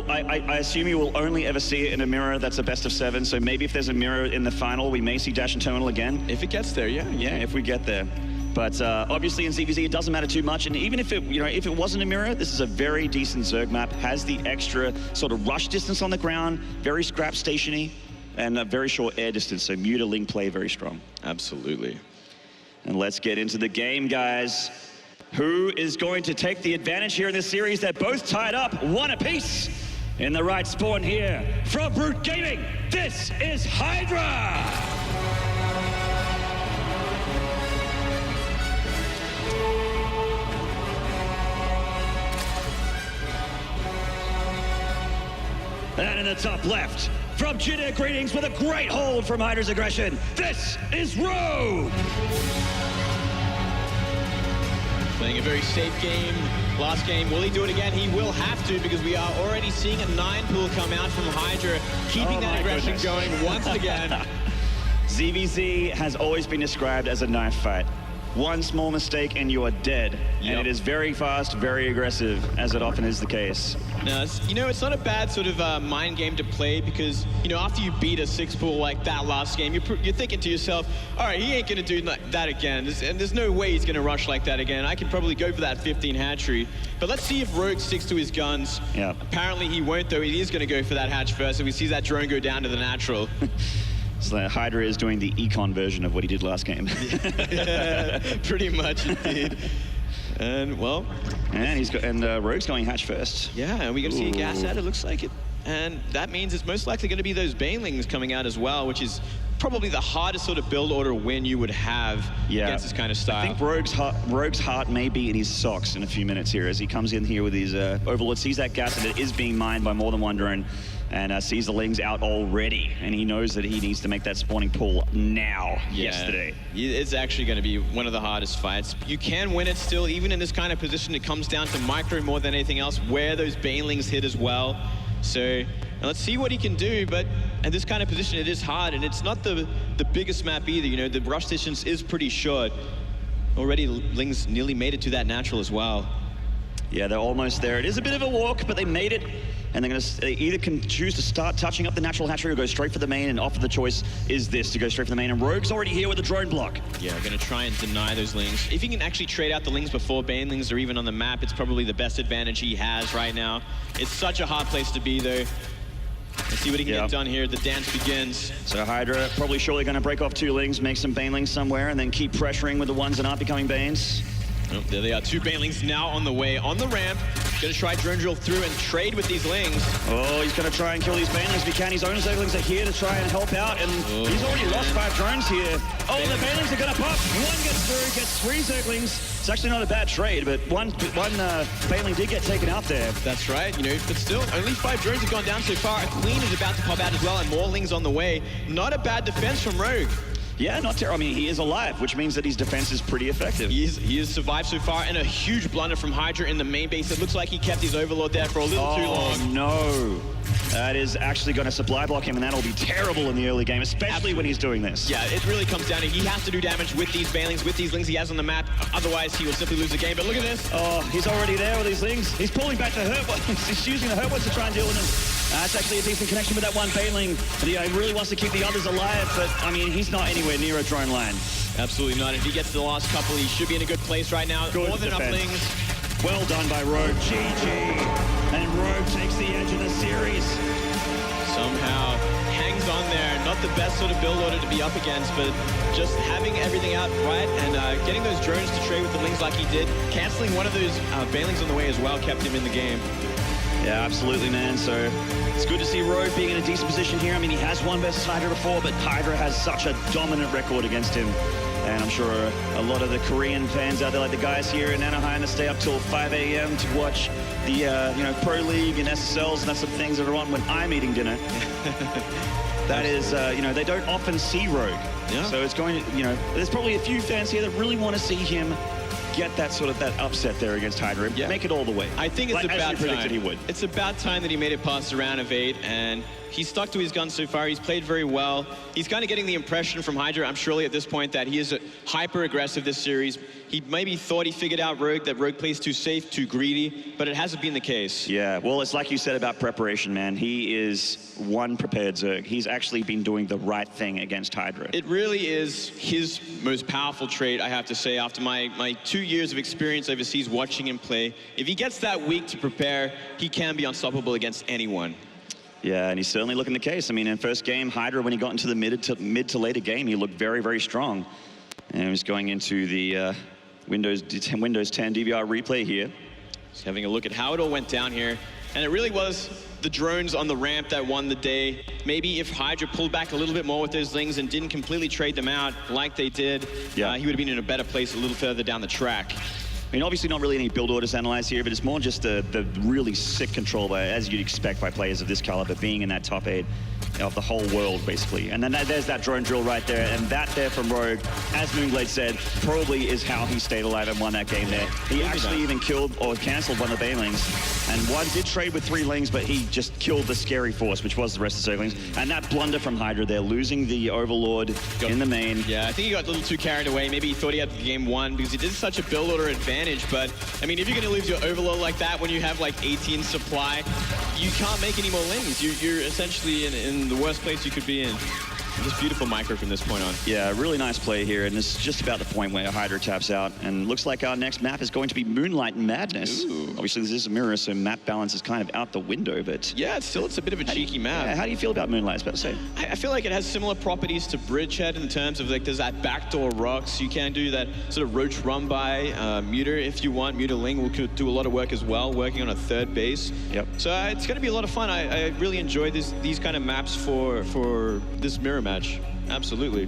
I assume you will only ever see it in a mirror that's a best of 7, so maybe if there's a mirror in the final, we may see Dash and Terminal again. If it gets there, yeah. Yeah, if we get there. But obviously in ZvZ, it doesn't matter too much. And even if it wasn't a mirror, this is a very decent Zerg map. Has the extra sort of rush distance on the ground, very scrap stationy, and a very short air distance. So Muta Ling play very strong. Absolutely. And let's get into the game, guys. Who is going to take the advantage here in this series? They're both tied up, 1 apiece. In the right spawn here from Brute Gaming, this is Hydra! And in the top left, from Junior Greetings with a great hold from Hydra's aggression, this is Rogue! Playing a very safe game. Last game, will he do it again? He will have to, because we are already seeing a 9 pool come out from Hydra, keeping that aggression going once again. ZvZ has always been described as a knife fight. One small mistake and you are dead. And it is very fast, very aggressive, as it often is the case. Now, it's not a bad sort of mind game to play, because, after you beat a 6 pool like that last game, you're thinking to yourself, all right, he ain't going to do that again. And there's no way he's going to rush like that again. I can probably go for that 15 hatchery. But let's see if Rogue sticks to his guns. Yeah. Apparently he won't, though. He is going to go for that hatch first, so we see that drone go down to the natural. So Hydra is doing the econ version of what he did last game. Yeah, pretty much indeed. And Rogue's going hatch first. Yeah, and we're going to see a gas out, it looks like it. And that means it's most likely going to be those Banelings coming out as well, which is probably the hardest sort of build order win you would have against this kind of style. I think Rogue's heart may be in his socks in a few minutes here as he comes in here with his Overlord, sees that gas and it is being mined by more than one drone, and sees the Lings out already, and he knows that he needs to make that spawning pull now, yesterday. It's actually going to be one of the hardest fights. You can win it still, even in this kind of position. It comes down to micro more than anything else, where those Banelings hit as well. So let's see what he can do, but at this kind of position, it is hard, and it's not the biggest map either. The rush distance is pretty short. already Lings nearly made it to that natural as well. Yeah, they're almost there. It is a bit of a walk, but they made it. And they either can choose to start touching up the natural hatchery or go straight for the main, and often the choice is this, to go straight for the main. And Rogue's already here with the drone block. Yeah, going to try and deny those Lings. If he can actually trade out the Lings before Banelings or even on the map, it's probably the best advantage he has right now. It's such a hard place to be, though. Let's see what he can get done here. The dance begins. So Hydra probably surely going to break off 2 Lings, make some Banelings somewhere, and then keep pressuring with the ones that aren't becoming Banes. Oh, there they are, 2 Banelings now on the way, on the ramp. Gonna try drone drill through and trade with these Lings. Oh, he's gonna try and kill these Banelings if he can. His own Zerglings are here to try and help out, and he's already lost 5 drones here. Oh, the Banelings are gonna pop. 1 gets through, gets 3 Zerglings. It's actually not a bad trade, but one Baneling did get taken out there. That's right, you know, but still, only 5 drones have gone down so far. A Queen is about to pop out as well, and more Lings on the way. Not a bad defense from Rogue. Yeah, not terrible. I mean, he is alive, which means that his defense is pretty effective. He has survived so far, and a huge blunder from Hydra in the main base. It looks like he kept his Overlord there for a little too long. Oh, no. That is actually going to supply block him, and that'll be terrible in the early game, especially when he's doing this. Yeah, it really comes down to he has to do damage with these Banelings, with these Lings he has on the map. Otherwise, he will simply lose the game. But look at this. Oh, he's already there with these Lings. He's pulling back the Hurt Ones. He's using the Hurt Ones to try and deal with them. That's actually a decent connection with that one Baneling. He really wants to keep the others alive, but, I mean, he's not anywhere near a drone line. Absolutely not. If he gets to the last couple, he should be in a good place right now. Good More than enough Lings. Well done by Rogue. GG. And Rogue takes the edge of the series. Somehow hangs on there. Not the best sort of build order to be up against, but just having everything out right and getting those drones to trade with the Lings like he did. Canceling one of those Banelings on the way as well kept him in the game. Yeah, absolutely, man. So it's good to see Rogue being in a decent position here. I mean, he has won versus Hydra before, but Hydra has such a dominant record against him. And I'm sure a lot of the Korean fans out there, like the guys here in Anaheim, that stay up till 5 a.m. to watch the Pro League and SSLs and that sort of things that are on when I'm eating dinner. That is, they don't often see Rogue. Yeah. So it's going to, there's probably a few fans here that really want to see him get that upset there against Hydra. Yeah. Make it all the way. I think it's about time. He would. It's about time that he made it past the round of 8, and he's stuck to his guns so far. He's played very well. He's kind of getting the impression from Hydra, I'm surely at this point, that he is hyper-aggressive this series. He maybe thought he figured out Rogue, that Rogue plays too safe, too greedy, but it hasn't been the case. Yeah, well, it's like you said about preparation, man. He is one prepared Zerg. He's actually been doing the right thing against Hydra. It really is his most powerful trait, I have to say, after my 2 years of experience overseas watching him play. If he gets that week to prepare, he can be unstoppable against anyone. Yeah, and he's certainly looking the case. I mean, in first game, Hydra, when he got into the mid to later game, he looked very, very strong. And he was going into the Windows 10 DVR replay here. Just having a look at how it all went down here. And it really was the drones on the ramp that won the day. Maybe if Hydra pulled back a little bit more with those Lings and didn't completely trade them out like they did, he would have been in a better place a little further down the track. I mean, obviously not really any build orders analyzed here, but it's more just the really sick control, as you'd expect by players of this caliber, being in that top 8 of the whole world, basically. And then there's that drone drill right there, and that there from Rogue, as Moonglade said, probably is how he stayed alive and won that game there. He actually even killed or canceled one of the Banelings, and one did trade with 3 Lings, but he just killed the scary force, which was the rest of the Zerglings. And that blunder from Hydra there, losing the Overlord in the main. Yeah, I think he got a little too carried away. Maybe he thought he had the game won because he did such a build order advantage, but I mean, if you're going to lose your Overlord like that when you have like 18 supply, you can't make any more Lings. You're essentially in the worst place you could be in. Just beautiful micro from this point on. Yeah, really nice play here, and it's just about the point where Hydra taps out, and looks like our next map is going to be Moonlight Madness. Ooh. Obviously, this is a mirror, so map balance is kind of out the window, but... Yeah, it's a bit of a cheeky map. Yeah, how do you feel about Moonlight? I was about to say. I feel like it has similar properties to Bridgehead in terms of, like, there's that backdoor rocks. You can do that sort of roach run by Muter if you want. Muter Ling will do a lot of work as well, working on a 3rd base. Yep. So it's going to be a lot of fun. I really enjoy these kind of maps for this mirror match. Absolutely.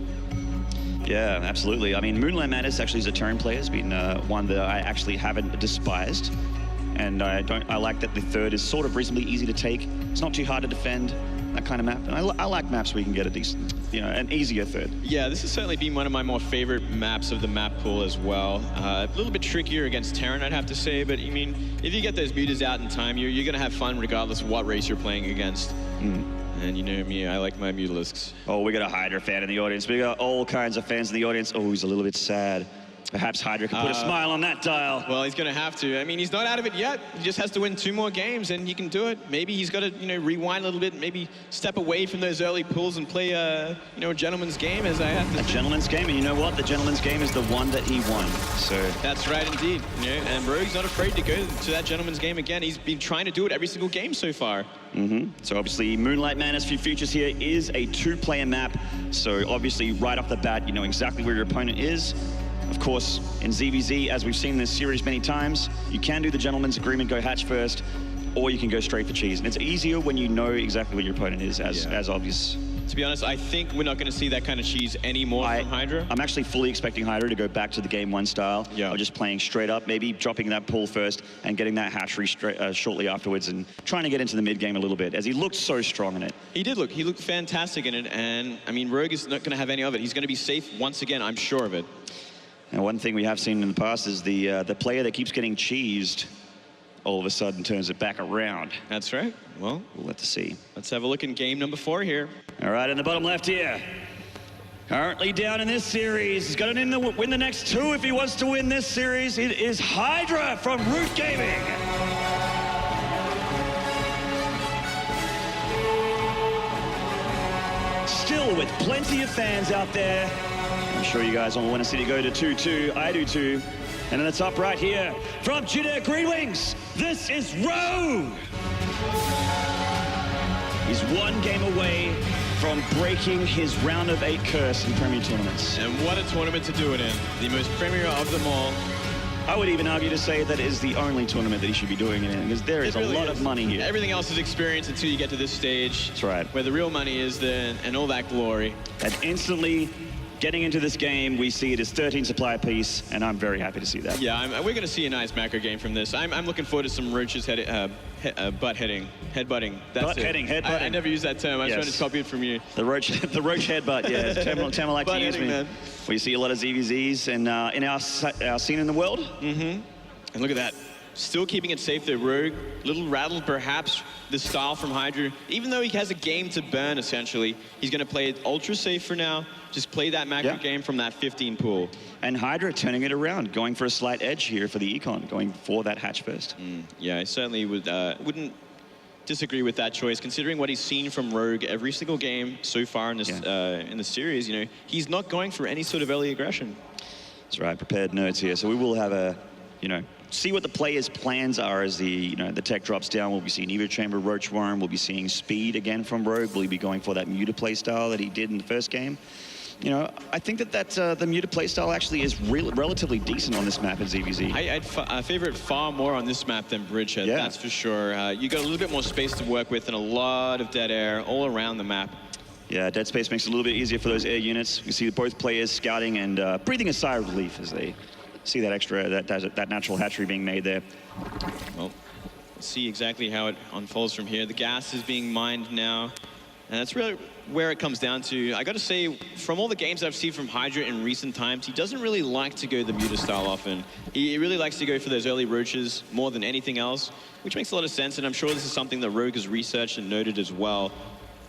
Yeah, absolutely. I mean, Moonlight Madness actually as a turn player has been one that I actually haven't despised. And I like that the 3rd is sort of reasonably easy to take. It's not too hard to defend, that kind of map. And I like maps where you can get a decent, an easier 3rd. Yeah, this has certainly been one of my more favorite maps of the map pool as well. A little bit trickier against Terran, I'd have to say, but I mean, if you get those Muters out in time, you're going to have fun regardless of what race you're playing against. And you know me, I like my Mutalisks. Oh, we got a Hydra fan in the audience. We got all kinds of fans in the audience. Oh, he's a little bit sad. Perhaps Hydra can put a smile on that dial. Well, he's going to have to. I mean, he's not out of it yet. He just has to win 2 more games, and he can do it. Maybe he's got to, rewind a little bit, maybe step away from those early pulls and play, a gentleman's game, as I have to say. A gentleman's game, and you know what? The gentleman's game is the one that he won. So that's right, indeed. And Rogue's not afraid to go to that gentleman's game again. He's been trying to do it every single game so far. So obviously, Moonlight Madness for Futures here is a 2-player map. So obviously, right off the bat, you know exactly where your opponent is. Of course, in ZvZ, as we've seen in this series many times, you can do the gentleman's agreement, go hatch first, or you can go straight for cheese. And it's easier when you know exactly where your opponent is, as obvious. To be honest, I think we're not going to see that kind of cheese anymore from Hydra. I'm actually fully expecting Hydra to go back to the Game 1 style of just playing straight up, maybe dropping that pull first and getting that hatchery shortly afterwards and trying to get into the mid-game a little bit, as he looked so strong in it. He looked fantastic in it, and I mean, Rogue is not going to have any of it. He's going to be safe once again, I'm sure of it. And one thing we have seen in the past is the player that keeps getting cheesed all of a sudden turns it back around. That's right. Well, we'll have to see. Let's have a look in game number 4 here. All right, in the bottom left here. Currently down in this series. He's got to win the next 2 if he wants to win this series. It is Hydra from Root Gaming. Still with plenty of fans out there. I'm sure you guys all want to see it go to 2-2. I do too. And then it's up right here from Judea Green Wings. This is Rogue. He's 1 game away from breaking his round of 8 curse in Premier tournaments. And what a tournament to do it in. The most premier of them all. I would even argue to say that it is the only tournament that he should be doing it in, because there is really a lot of money here. Everything else is experience until you get to this stage. That's right. Where the real money is then, and all that glory. And instantly getting into this game, we see it as 13 supply apiece, and I'm very happy to see that. Yeah, we're going to see a nice macro game from this. I'm looking forward to some Roach's headbutting. That's headbutting. I never use that term. I just wanted to copy it from you. The Roach headbutt, yeah. Tamil like to use me. Man. We see a lot of ZvZs in our scene in the world. And look at that. Still keeping it safe there, Rogue. Little rattled, perhaps, the style from Hydra. Even though he has a game to burn, essentially, he's going to play it ultra safe for now. Just play that macro game from that 15 pool. And Hydra turning it around, going for a slight edge here for the Econ, going for that hatch first. Yeah, I certainly wouldn't disagree with that choice, considering what he's seen from Rogue every single game so far in this in the series. You know, he's not going for any sort of early aggression. That's right, prepared notes here. So we will have a, see what the players' plans are as the tech drops down. We'll be seeing Evo Chamber, Roach Worm. We'll be seeing speed again from Rogue. Will he be going for that muted play style that he did in the first game? I think that the muted play style actually is relatively decent on this map at ZvZ. I'd favor it far more on this map than Bridgehead, that's for sure. You got a little bit more space to work with and a lot of dead air all around the map. Yeah, dead space makes it a little bit easier for those air units. You see both players scouting and breathing a sigh of relief as they see that that natural hatchery being made there. Well, let's see exactly how it unfolds from here. The gas is being mined now, and that's really where it comes down to. I got to say, from all the games I've seen from Hydra in recent times, he doesn't really like to go the muter style often. He really likes to go for those early roaches more than anything else, which makes a lot of sense, and I'm sure this is something that Rogue has researched and noted as well.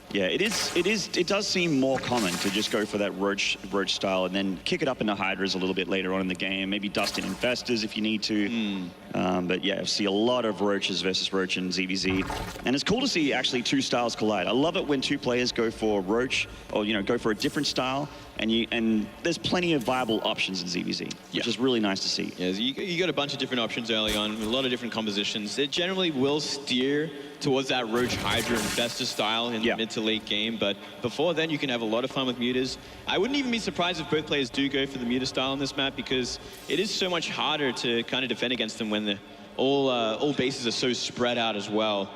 Yeah, it does seem more common to just go for that roach style and then kick it up into Hydras a little bit later on in the game. Maybe dust in Infestors if you need to. But yeah, I see a lot of roaches versus roach in ZvZ. And it's cool to see actually 2 styles collide. I love it when 2 players go for roach or, go for a different style. And there's plenty of viable options in ZvZ, which is really nice to see. Yeah, you got a bunch of different options early on, a lot of different compositions. It generally will steer towards that Roach Hydra Infestor style in the mid to late game, but before then you can have a lot of fun with muters. I wouldn't even be surprised if both players do go for the muter style on this map, because it is so much harder to kind of defend against them when all bases are so spread out as well.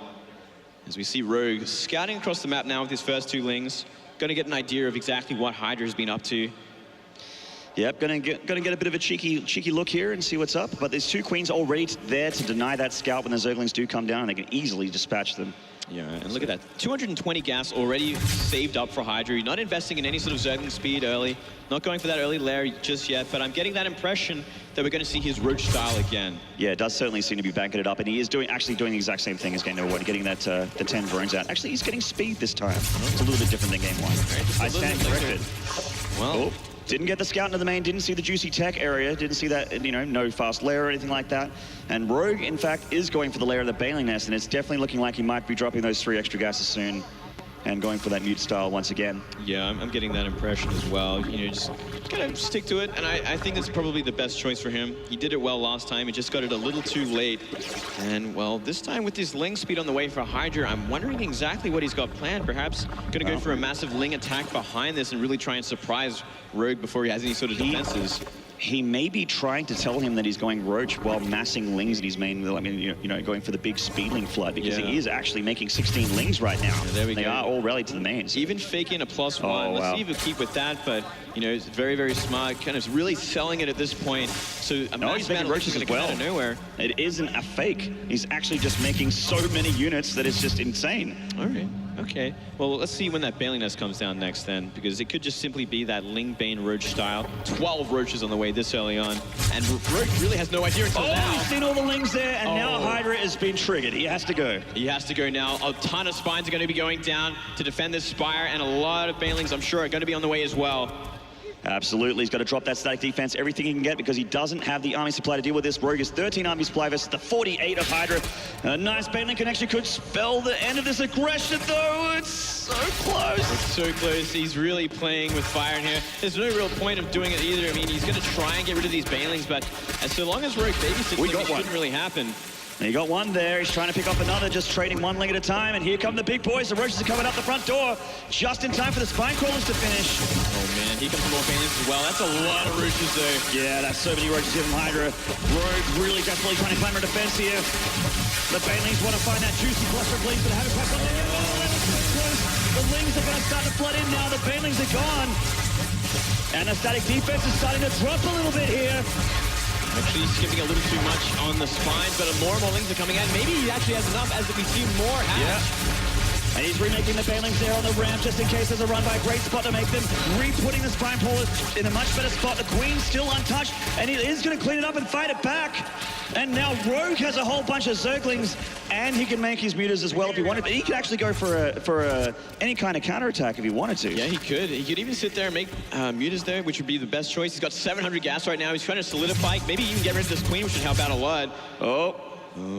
As we see Rogue scouting across the map now with his first 2 lings. Going to get an idea of exactly what Hydra has been up to. Yep, going to get a bit of a cheeky look here and see what's up. But there's 2 queens already there to deny that scout when the Zerglings do come down. They can easily dispatch them. Yeah, and look at that. 220 gas already saved up for Hydra. You're not investing in any sort of Zergling speed early. Not going for that early lair just yet, but I'm getting that impression that we're going to see his Roach style again. Yeah, it does certainly seem to be banking it up, and he is actually doing the exact same thing as game number 1, getting that the 10 drones out. Actually, he's getting speed this time. It's a little bit different than game 1. I stand corrected. Well, Didn't get the scout into the main, didn't see the juicy tech area, didn't see that, you know, no fast lair or anything like that. And Rogue, in fact, is going for the lair of the Baneling Nest, and it's definitely looking like he might be dropping those 3 extra gases soon and going for that mute style once again. Yeah, I'm getting that impression as well. You know, just kind of stick to it, and I think it's probably the best choice for him. He did it well last time, he just got it a little too late. And, well, this time with his Ling speed on the way for Hydra, I'm wondering exactly what he's got planned. Perhaps gonna go for a massive Ling attack behind this and really try and surprise Rogue before he has any sort of defenses. He may be trying to tell him that he's going Roach while massing Lings in his main, I mean, you know, going for the big speedling flood, because he is actually making 16 Lings right now. Yeah, there we they go. are all rallied to the mains. Even faking a +1. Let's see if he'll keep with that, but, you know, it's very, very smart, kind of really selling it at this point. So he's making roaches as well. Out of nowhere. It isn't a fake. He's actually just making so many units that it's just insane. All right. Okay, well, let's see when that Baneling Nest comes down next then, because it could just simply be that Ling Bane Roach style. 12 Roaches on the way this early on, and Roach really has no idea until now. He's seen all the Lings there, and now Hydra has been triggered. He has to go. He has to go now. A ton of Spines are going to be going down to defend this Spire, and a lot of Banelings, I'm sure, are going to be on the way as well. Absolutely, he's got to drop that static defense, everything he can get, because he doesn't have the army supply to deal with this. Rogue is 13 army supply versus the 48 of Hydra. A nice Baneling connection could spell the end of this aggression, though. It's so close. It's so close. He's really playing with fire in here. There's no real point of doing it either. I mean, he's going to try and get rid of these Banelings, but so long as Rogue babysits them, it shouldn't really happen. And he got one there. He's trying to pick up another, just trading one Ling at a time. And here come the big boys. The Roaches are coming up the front door, just in time for the Spine Crawlers to finish. Oh, man. Here comes more Banelings as well. That's a lot of Roaches, though. Yeah, that's so many Roaches here from Hydra. Rogue really desperately trying to climb a defense here. The Banelings want to find that juicy cluster of Lings, but haven't quite got there. The Lings are going to start to flood in now. The Banelings are gone. And the static defense is starting to drop a little bit here. Actually skipping a little too much on the Spines, but more and more Lings are coming out. Maybe he actually has enough as we see more hatch. Yeah. And he's remaking the Banelings there on the ramp just in case there's a run by. Great spot to make them. Re-putting the Spine Crawlers in a much better spot. The Queen's still untouched, and he is going to clean it up and fight it back. And now Rogue has a whole bunch of Zerglings, and he can make his mutas as well if he wanted. But he could actually go for any kind of counterattack if he wanted to. Yeah, he could. He could even sit there and make mutas there, which would be the best choice. He's got 700 gas right now. He's trying to solidify. Maybe even get rid of this Queen, which would help out a lot. Oh,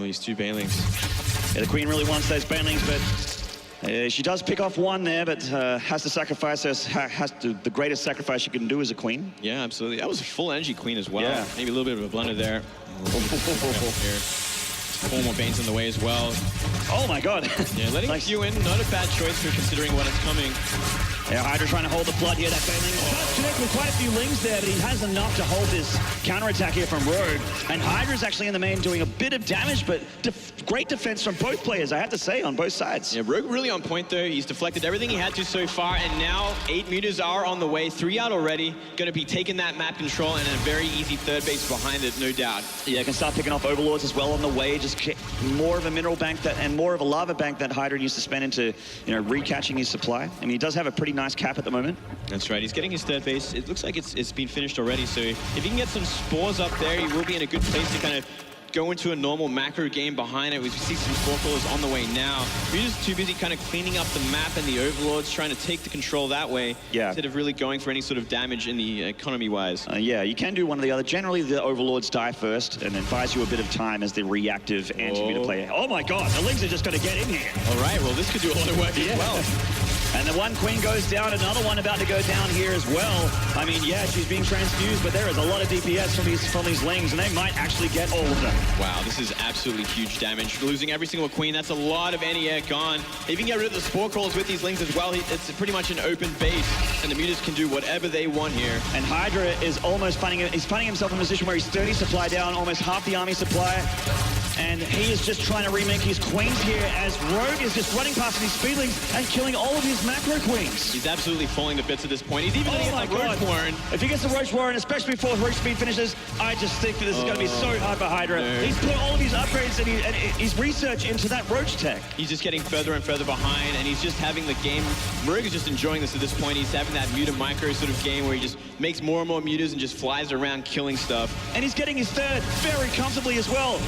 he's 2 Banelings. Yeah, the Queen really wants those Banelings, but she does pick off one there, but has to sacrifice the greatest sacrifice she can do as a Queen. Yeah, absolutely. That was a full energy Queen as well. Yeah. Maybe a little bit of a blunder there. 4 more Banes in the way as well. Oh my god. Yeah, letting a few in, not a bad choice for considering what is coming. Yeah, Hydra trying to hold the flood here. That Baneling does connect with quite a few Lings there, but he has enough to hold this counterattack here from Rogue. And Hydra's actually in the main doing a bit of damage, but great defense from both players, I have to say, on both sides. Yeah, Rogue really on point though. He's deflected everything he had to so far, and now 8 mutas are on the way. 3 out already. Going to be taking that map control and a very easy third base behind it, no doubt. Yeah, can start picking off Overlords as well on the way. Just more of a mineral bank and more of a lava bank that Hydra needs to spend into, you know, re-catching his supply. I mean, he does have a pretty nice cap at the moment. That's right. He's getting his third base. It looks like it's been finished already. So if he can get some spores up there, he will be in a good place to kind of go into a normal macro game behind it. We see some Spore Crawlers on the way now. We're just too busy kind of cleaning up the map and the Overlords, trying to take the control that way, instead of really going for any sort of damage in the economy-wise. Yeah, you can do one or the other. Generally, the Overlords die first and then buys you a bit of time as the reactive anti-muta player. Oh my god, the Lings are just going to get in here. All right, well, this could do a lot of work as well. And the one Queen goes down, another one about to go down here as well. I mean, yeah, she's being transfused, but there is a lot of DPS from these Lings, and they might actually get all of them. Wow, this is absolutely huge damage. Losing every single Queen, that's a lot of anti-air gone. If you can get rid of the Spore Crawlers with these Lings as well, it's pretty much an open base, and the mutas can do whatever they want here. And Hydra is almost finding himself in a position where he's 30 supply down, almost half the army supply. And he is just trying to remake his Queens here as Rogue is just running past these Speedlings and killing all of his macro Queens. He's absolutely falling to bits at this point. He's even going to get the Roach Warren. If he gets the Roach Warren, especially before Roach Speed finishes, I just think that this is going to be so hard for Hydra. No. He's put all of his upgrades and his research into that Roach tech. He's just getting further and further behind, and he's just having the game. Rogue is just enjoying this at this point. He's having that muta micro sort of game where he just makes more and more mutas and just flies around killing stuff. And he's getting his third very comfortably as well.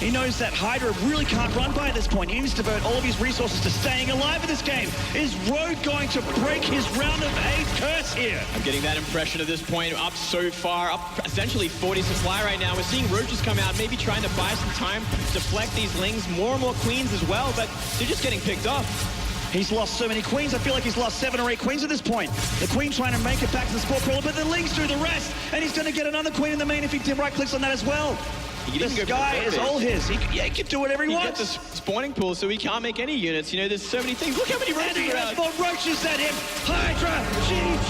He knows that Hydra really can't run by at this point. He needs to devote all of his resources to staying alive in this game. Is Rogue going to break his round of 8 curse here? I'm getting that impression at this point, up so far, up essentially 40 supply right now. We're seeing Rogue just come out, maybe trying to buy some time, deflect these lings, more and more queens as well, but they're just getting picked off. He's lost so many queens. I feel like he's lost 7 or 8 queens at this point. The queen trying to make it back to the sport crawler, but the lings do the rest. And he's going to get another queen in the main if he right-clicks on that as well. The sky is all his. He can do whatever he wants. He gets a spawning pool, so he can't make any units. You know, there's so many things. Look how many roaches he has more roaches at him. Hydra, GG.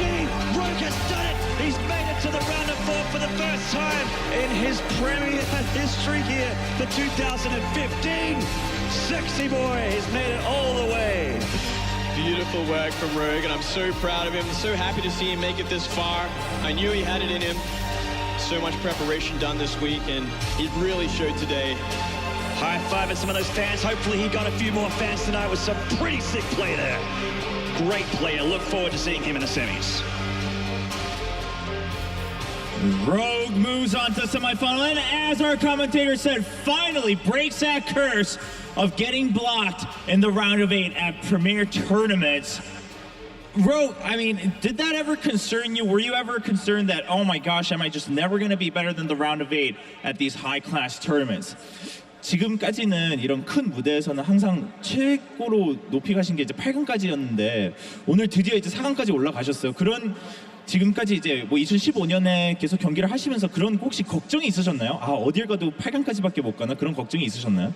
Rogue has done it. He's made it to the round of 4 for the first time in his Premier history here for 2015. Sexy boy has made it all the way. Beautiful work from Rogue, and I'm so proud of him. So happy to see him make it this far. I knew he had it in him. So much preparation done this week, and it really showed today. High five at some of those fans. Hopefully he got a few more fans tonight with some pretty sick play there. Great player. Look forward to seeing him in the semis. Rogue moves on to semifinal, and as our commentator said, finally breaks that curse of getting blocked in the round of 8 at Premier tournaments. Rogue, I mean, did that ever concern you? Were you ever concerned that, oh my gosh, am I just never going to be better than the round of 8 at these high-class tournaments? 지금까지는 이런 큰 무대에서는 항상 최고로 높이 가신 게 이제 8강까지였는데 오늘 드디어 이제 4강까지 올라가셨어요. 그런 지금까지 이제 뭐 2015년에 계속 경기를 하시면서 그런 혹시 걱정이 있으셨나요? 아, 어딜 가도 8강까지밖에 못 가나? 그런 걱정이 있으셨나요?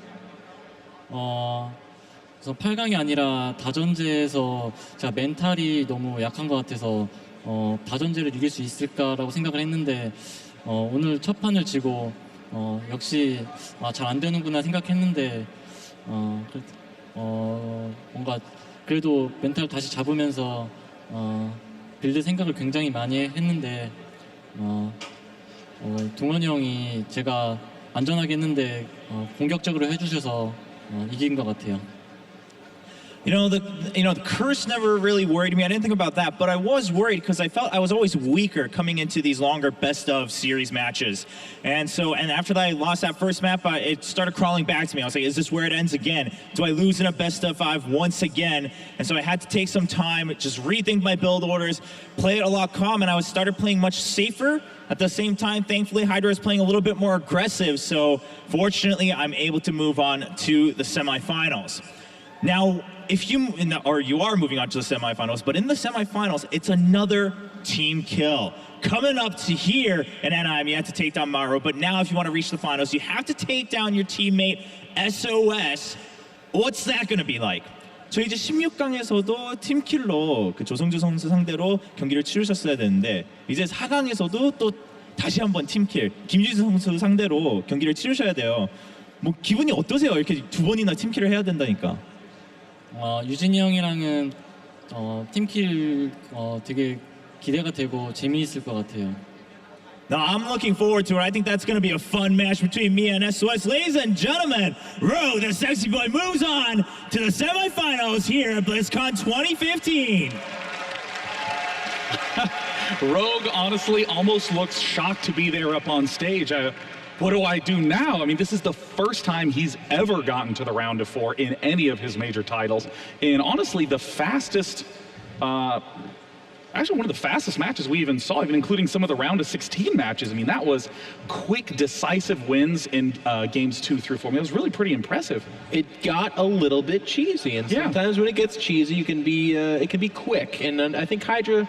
그래서 8강이 아니라 다전제에서 제가 멘탈이 너무 약한 것 같아서 다전제를 이길 수 있을까라고 생각을 했는데 오늘 첫 판을 지고 역시 잘 안 되는구나 생각했는데 뭔가 그래도 멘탈 다시 잡으면서 빌드 생각을 굉장히 많이 했는데 동원이 형이 제가 안전하게 했는데 공격적으로 해주셔서 이긴 것 같아요. The curse never really worried me. I didn't think about that, but I was worried because I felt I was always weaker coming into these longer best of series matches. And after that I lost that first map, it started crawling back to me. I was like, is this where it ends again? Do I lose in a best of 5 once again? And so I had to take some time, just rethink my build orders, play it a lot calm, and I started playing much safer. At the same time, thankfully, Hydra is playing a little bit more aggressive, so fortunately, I'm able to move on to the semifinals. Now, you are moving on to the semifinals, but in the semifinals, it's another team kill. Coming up to here in Anaheim, you have to take down Maru, but now if you want to reach the finals, you have to take down your teammate SOS. What's that going to be like? 저희 이제 16강에서도 팀킬로 그 조성주 선수 상대로 경기를 치르셨어야 되는데 이제 4강에서도 또 다시 한번 팀킬 김유진 선수 상대로 경기를 치르셔야 돼요. 뭐 기분이 어떠세요? 이렇게 2번이나 팀킬을 해야 된다니까. 유진이 형이랑은 팀킬 되게 기대가 되고 재미있을 것 같아요. Now, I'm looking forward to it. I think that's going to be a fun match between me and SOS. Ladies and gentlemen, Rogue, the sexy boy, moves on to the semifinals here at BlizzCon 2015. Rogue honestly almost looks shocked to be there up on stage. What do I do now? I mean, this is the first time he's ever gotten to the round of 4 in any of his major titles. And honestly, the fastest, actually one of the fastest matches we even saw, even including some of the round of 16 matches. I mean, that was quick, decisive wins in games 2 through 4. I mean, it was really pretty impressive. It got a little bit cheesy, and sometimes when it gets cheesy, it can be quick. And I think Hydra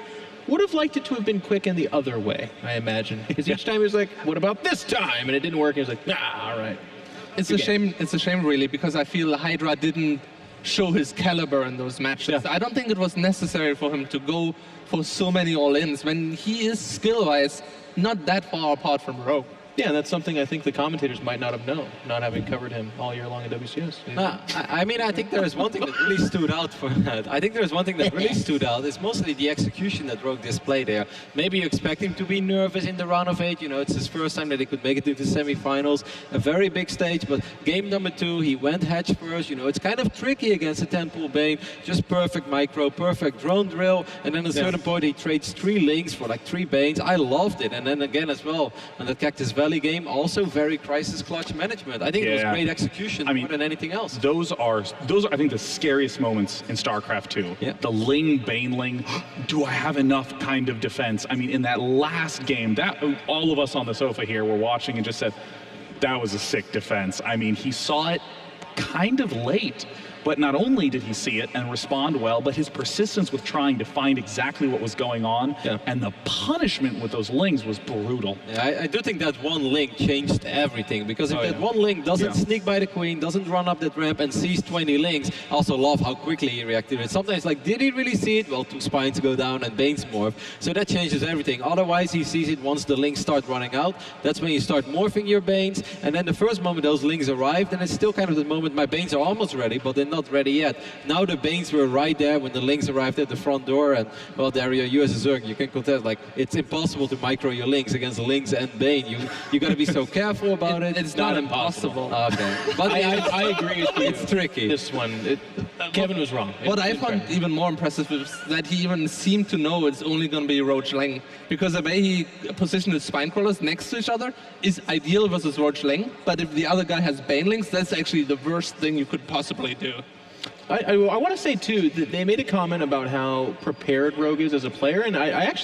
would have liked it to have been quick in the other way, I imagine. Because each time he was like, what about this time? And it didn't work. He was like, all right. It's a shame, really, because I feel Hydra didn't show his caliber in those matches. Yeah. I don't think it was necessary for him to go for so many all-ins when he is skill-wise not that far apart from Rogue. Yeah, and that's something I think the commentators might not have known, not having covered him all year long at WCS. I mean, I think there is one thing that really stood out for that. I think there's one thing that really stood out. It's mostly the execution that Rogue displayed there. Maybe you expect him to be nervous in the round of 8. You know, it's his first time that he could make it to the semifinals. A very big stage, but game number 2, he went hedge first. You know, it's kind of tricky against a 10-pool Bane. Just perfect micro, perfect drone drill. And then at a certain point, he trades 3 links for like 3 Banes. I loved it. And then again as well, on the Cactus Valley, early game, also very crisis clutch management. I think it was great execution more than anything else. Those are I think the scariest moments in StarCraft 2. Yeah. The Ling, Baneling, do I have enough kind of defense? I mean, in that last game, that all of us on the sofa here were watching and just said, that was a sick defense. I mean, he saw it kind of late. But not only did he see it and respond well, but his persistence with trying to find exactly what was going on, and the punishment with those Lings was brutal. Yeah, I do think that one Ling changed everything, because if that one Ling doesn't sneak by the Queen, doesn't run up that ramp and sees 20 Lings, I also love how quickly he reacted. And sometimes, like, did he really see it? Well, 2 spines go down and Bane's morph, so that changes everything. Otherwise, he sees it once the Lings start running out. That's when you start morphing your Banes, and then the first moment those Lings arrived, and it's still kind of the moment my Banes are almost ready, but they're not ready yet. Now the Banes were right there when the Lings arrived at the front door, and well, Dario, you as a Zerg, you can contest, like, it's impossible to micro your Lings against Lings and Bane. You got to be so careful about it. It's not impossible. Okay, but I agree with you. It's tricky. This one, Kevin was wrong. What I found even more impressive is that he even seemed to know it's only going to be Roach Ling, because the way he positioned his spine crawlers next to each other is ideal versus Roach Ling. But if the other guy has Banelings, that's actually the worst thing you could possibly do. I want to say, too, that they made a comment about how prepared Rogue is as a player, and I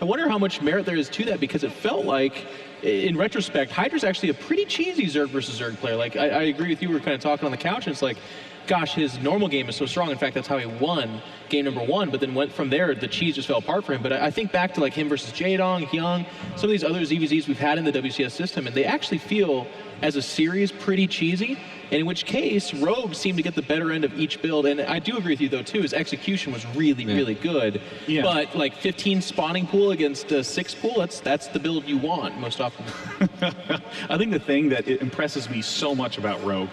wonder how much merit there is to that, because it felt like, in retrospect, Hydra's actually a pretty cheesy Zerg versus Zerg player. Like, I agree with you, we were kind of talking on the couch, and it's like, gosh, his normal game is so strong. In fact, that's how he won game number 1, but then went from there, the cheese just fell apart for him. But I think back to, like, him versus Jaedong, Hyung, some of these other ZvZs we've had in the WCS system, and they actually feel, as a series, pretty cheesy. And in which case, Rogue seemed to get the better end of each build. And I do agree with you, though, too, his execution was really, really good. Yeah. But, like, 15 spawning pool against 6 pool, that's the build you want most often. I think the thing that impresses me so much about Rogue,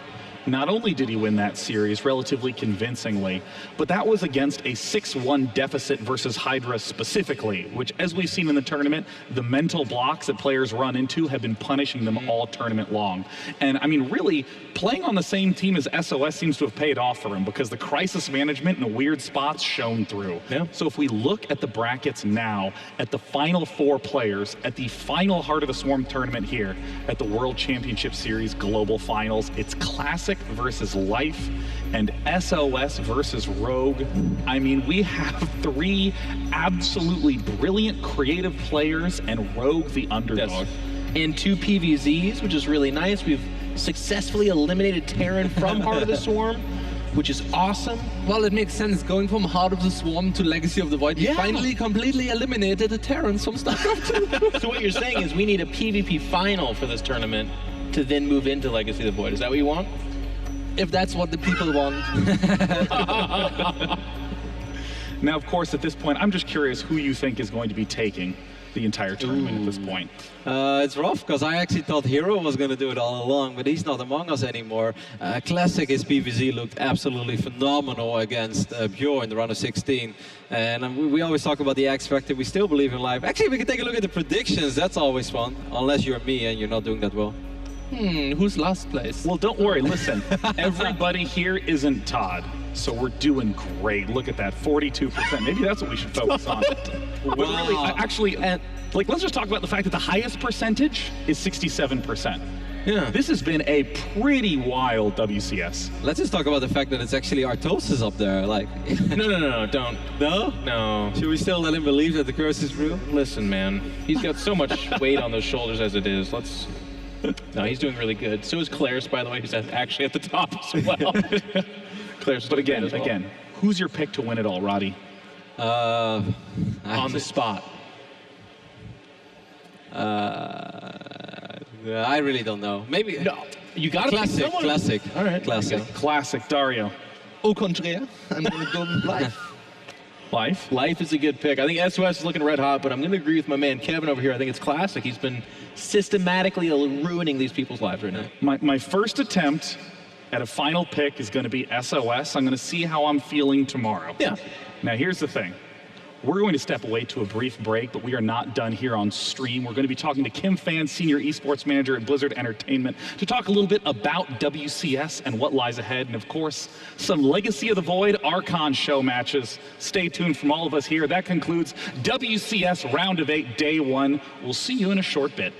not only did he win that series relatively convincingly, but that was against a 6-1 deficit versus Hydra specifically, which, as we've seen in the tournament, the mental blocks that players run into have been punishing them all tournament long. And I mean, really, playing on the same team as SOS seems to have paid off for him, because the crisis management in the weird spots shone through. Yeah. So if we look at the brackets now, at the final 4 players, at the final Heart of the Swarm tournament here, at the World Championship Series Global Finals, it's Classic versus Life and SOS versus Rogue. I mean, we have 3 absolutely brilliant creative players and Rogue the underdog. Yes. And 2 PVZs, which is really nice. We've successfully eliminated Terran from Heart of the Swarm, which is awesome. Well, it makes sense. Going from Heart of the Swarm to Legacy of the Void, we finally completely eliminated the Terrans from StarCraft 2. So what you're saying is we need a PvP final for this tournament to then move into Legacy of the Void. Is that what you want? If that's what the people want. Now, of course, at this point, I'm just curious who you think is going to be taking the entire tournament at this point. It's rough, because I actually thought Hero was going to do it all along, but he's not among us anymore. Classic, his PVZ looked absolutely phenomenal against Bjorn in the round of 16. And we always talk about the X Factor. We still believe in life. Actually, we can take a look at the predictions. That's always fun, unless you're me and you're not doing that well. Who's last place? Well, don't worry. Listen, everybody here isn't Todd, so we're doing great. Look at that, 42%. Maybe that's what we should focus on. But really, actually, like, let's just talk about the fact that the highest percentage is 67%. Yeah. This has been a pretty wild WCS. Let's just talk about the fact that it's actually Artosis up there. Like, no, don't. No? No. Should we still let him believe that the curse is real? Listen, man, he's got so much weight on those shoulders as it is. No, he's doing really good. So is Claris, by the way, who's actually at the top as well. Claris, but again, who's your pick to win it all, Roddy? On the spot. I really don't know. Maybe. No, you got to pick someone. Classic. All right. Classic. Okay. Classic, Dario. Au contraire, I'm going to go with Life. Life is a good pick. I think SOS is looking red hot, but I'm going to agree with my man Kevin over here. I think it's Classic. He's been systematically ruining these people's lives right now. My first attempt at a final pick is going to be SOS. I'm going to see how I'm feeling tomorrow. Yeah. Now, here's the thing. We're going to step away to a brief break, but we are not done here on stream. We're going to be talking to Kim Fan, Senior Esports Manager at Blizzard Entertainment, to talk a little bit about WCS and what lies ahead, and of course, some Legacy of the Void Archon show matches. Stay tuned from all of us here. That concludes WCS Round of 8, Day 1. We'll see you in a short bit.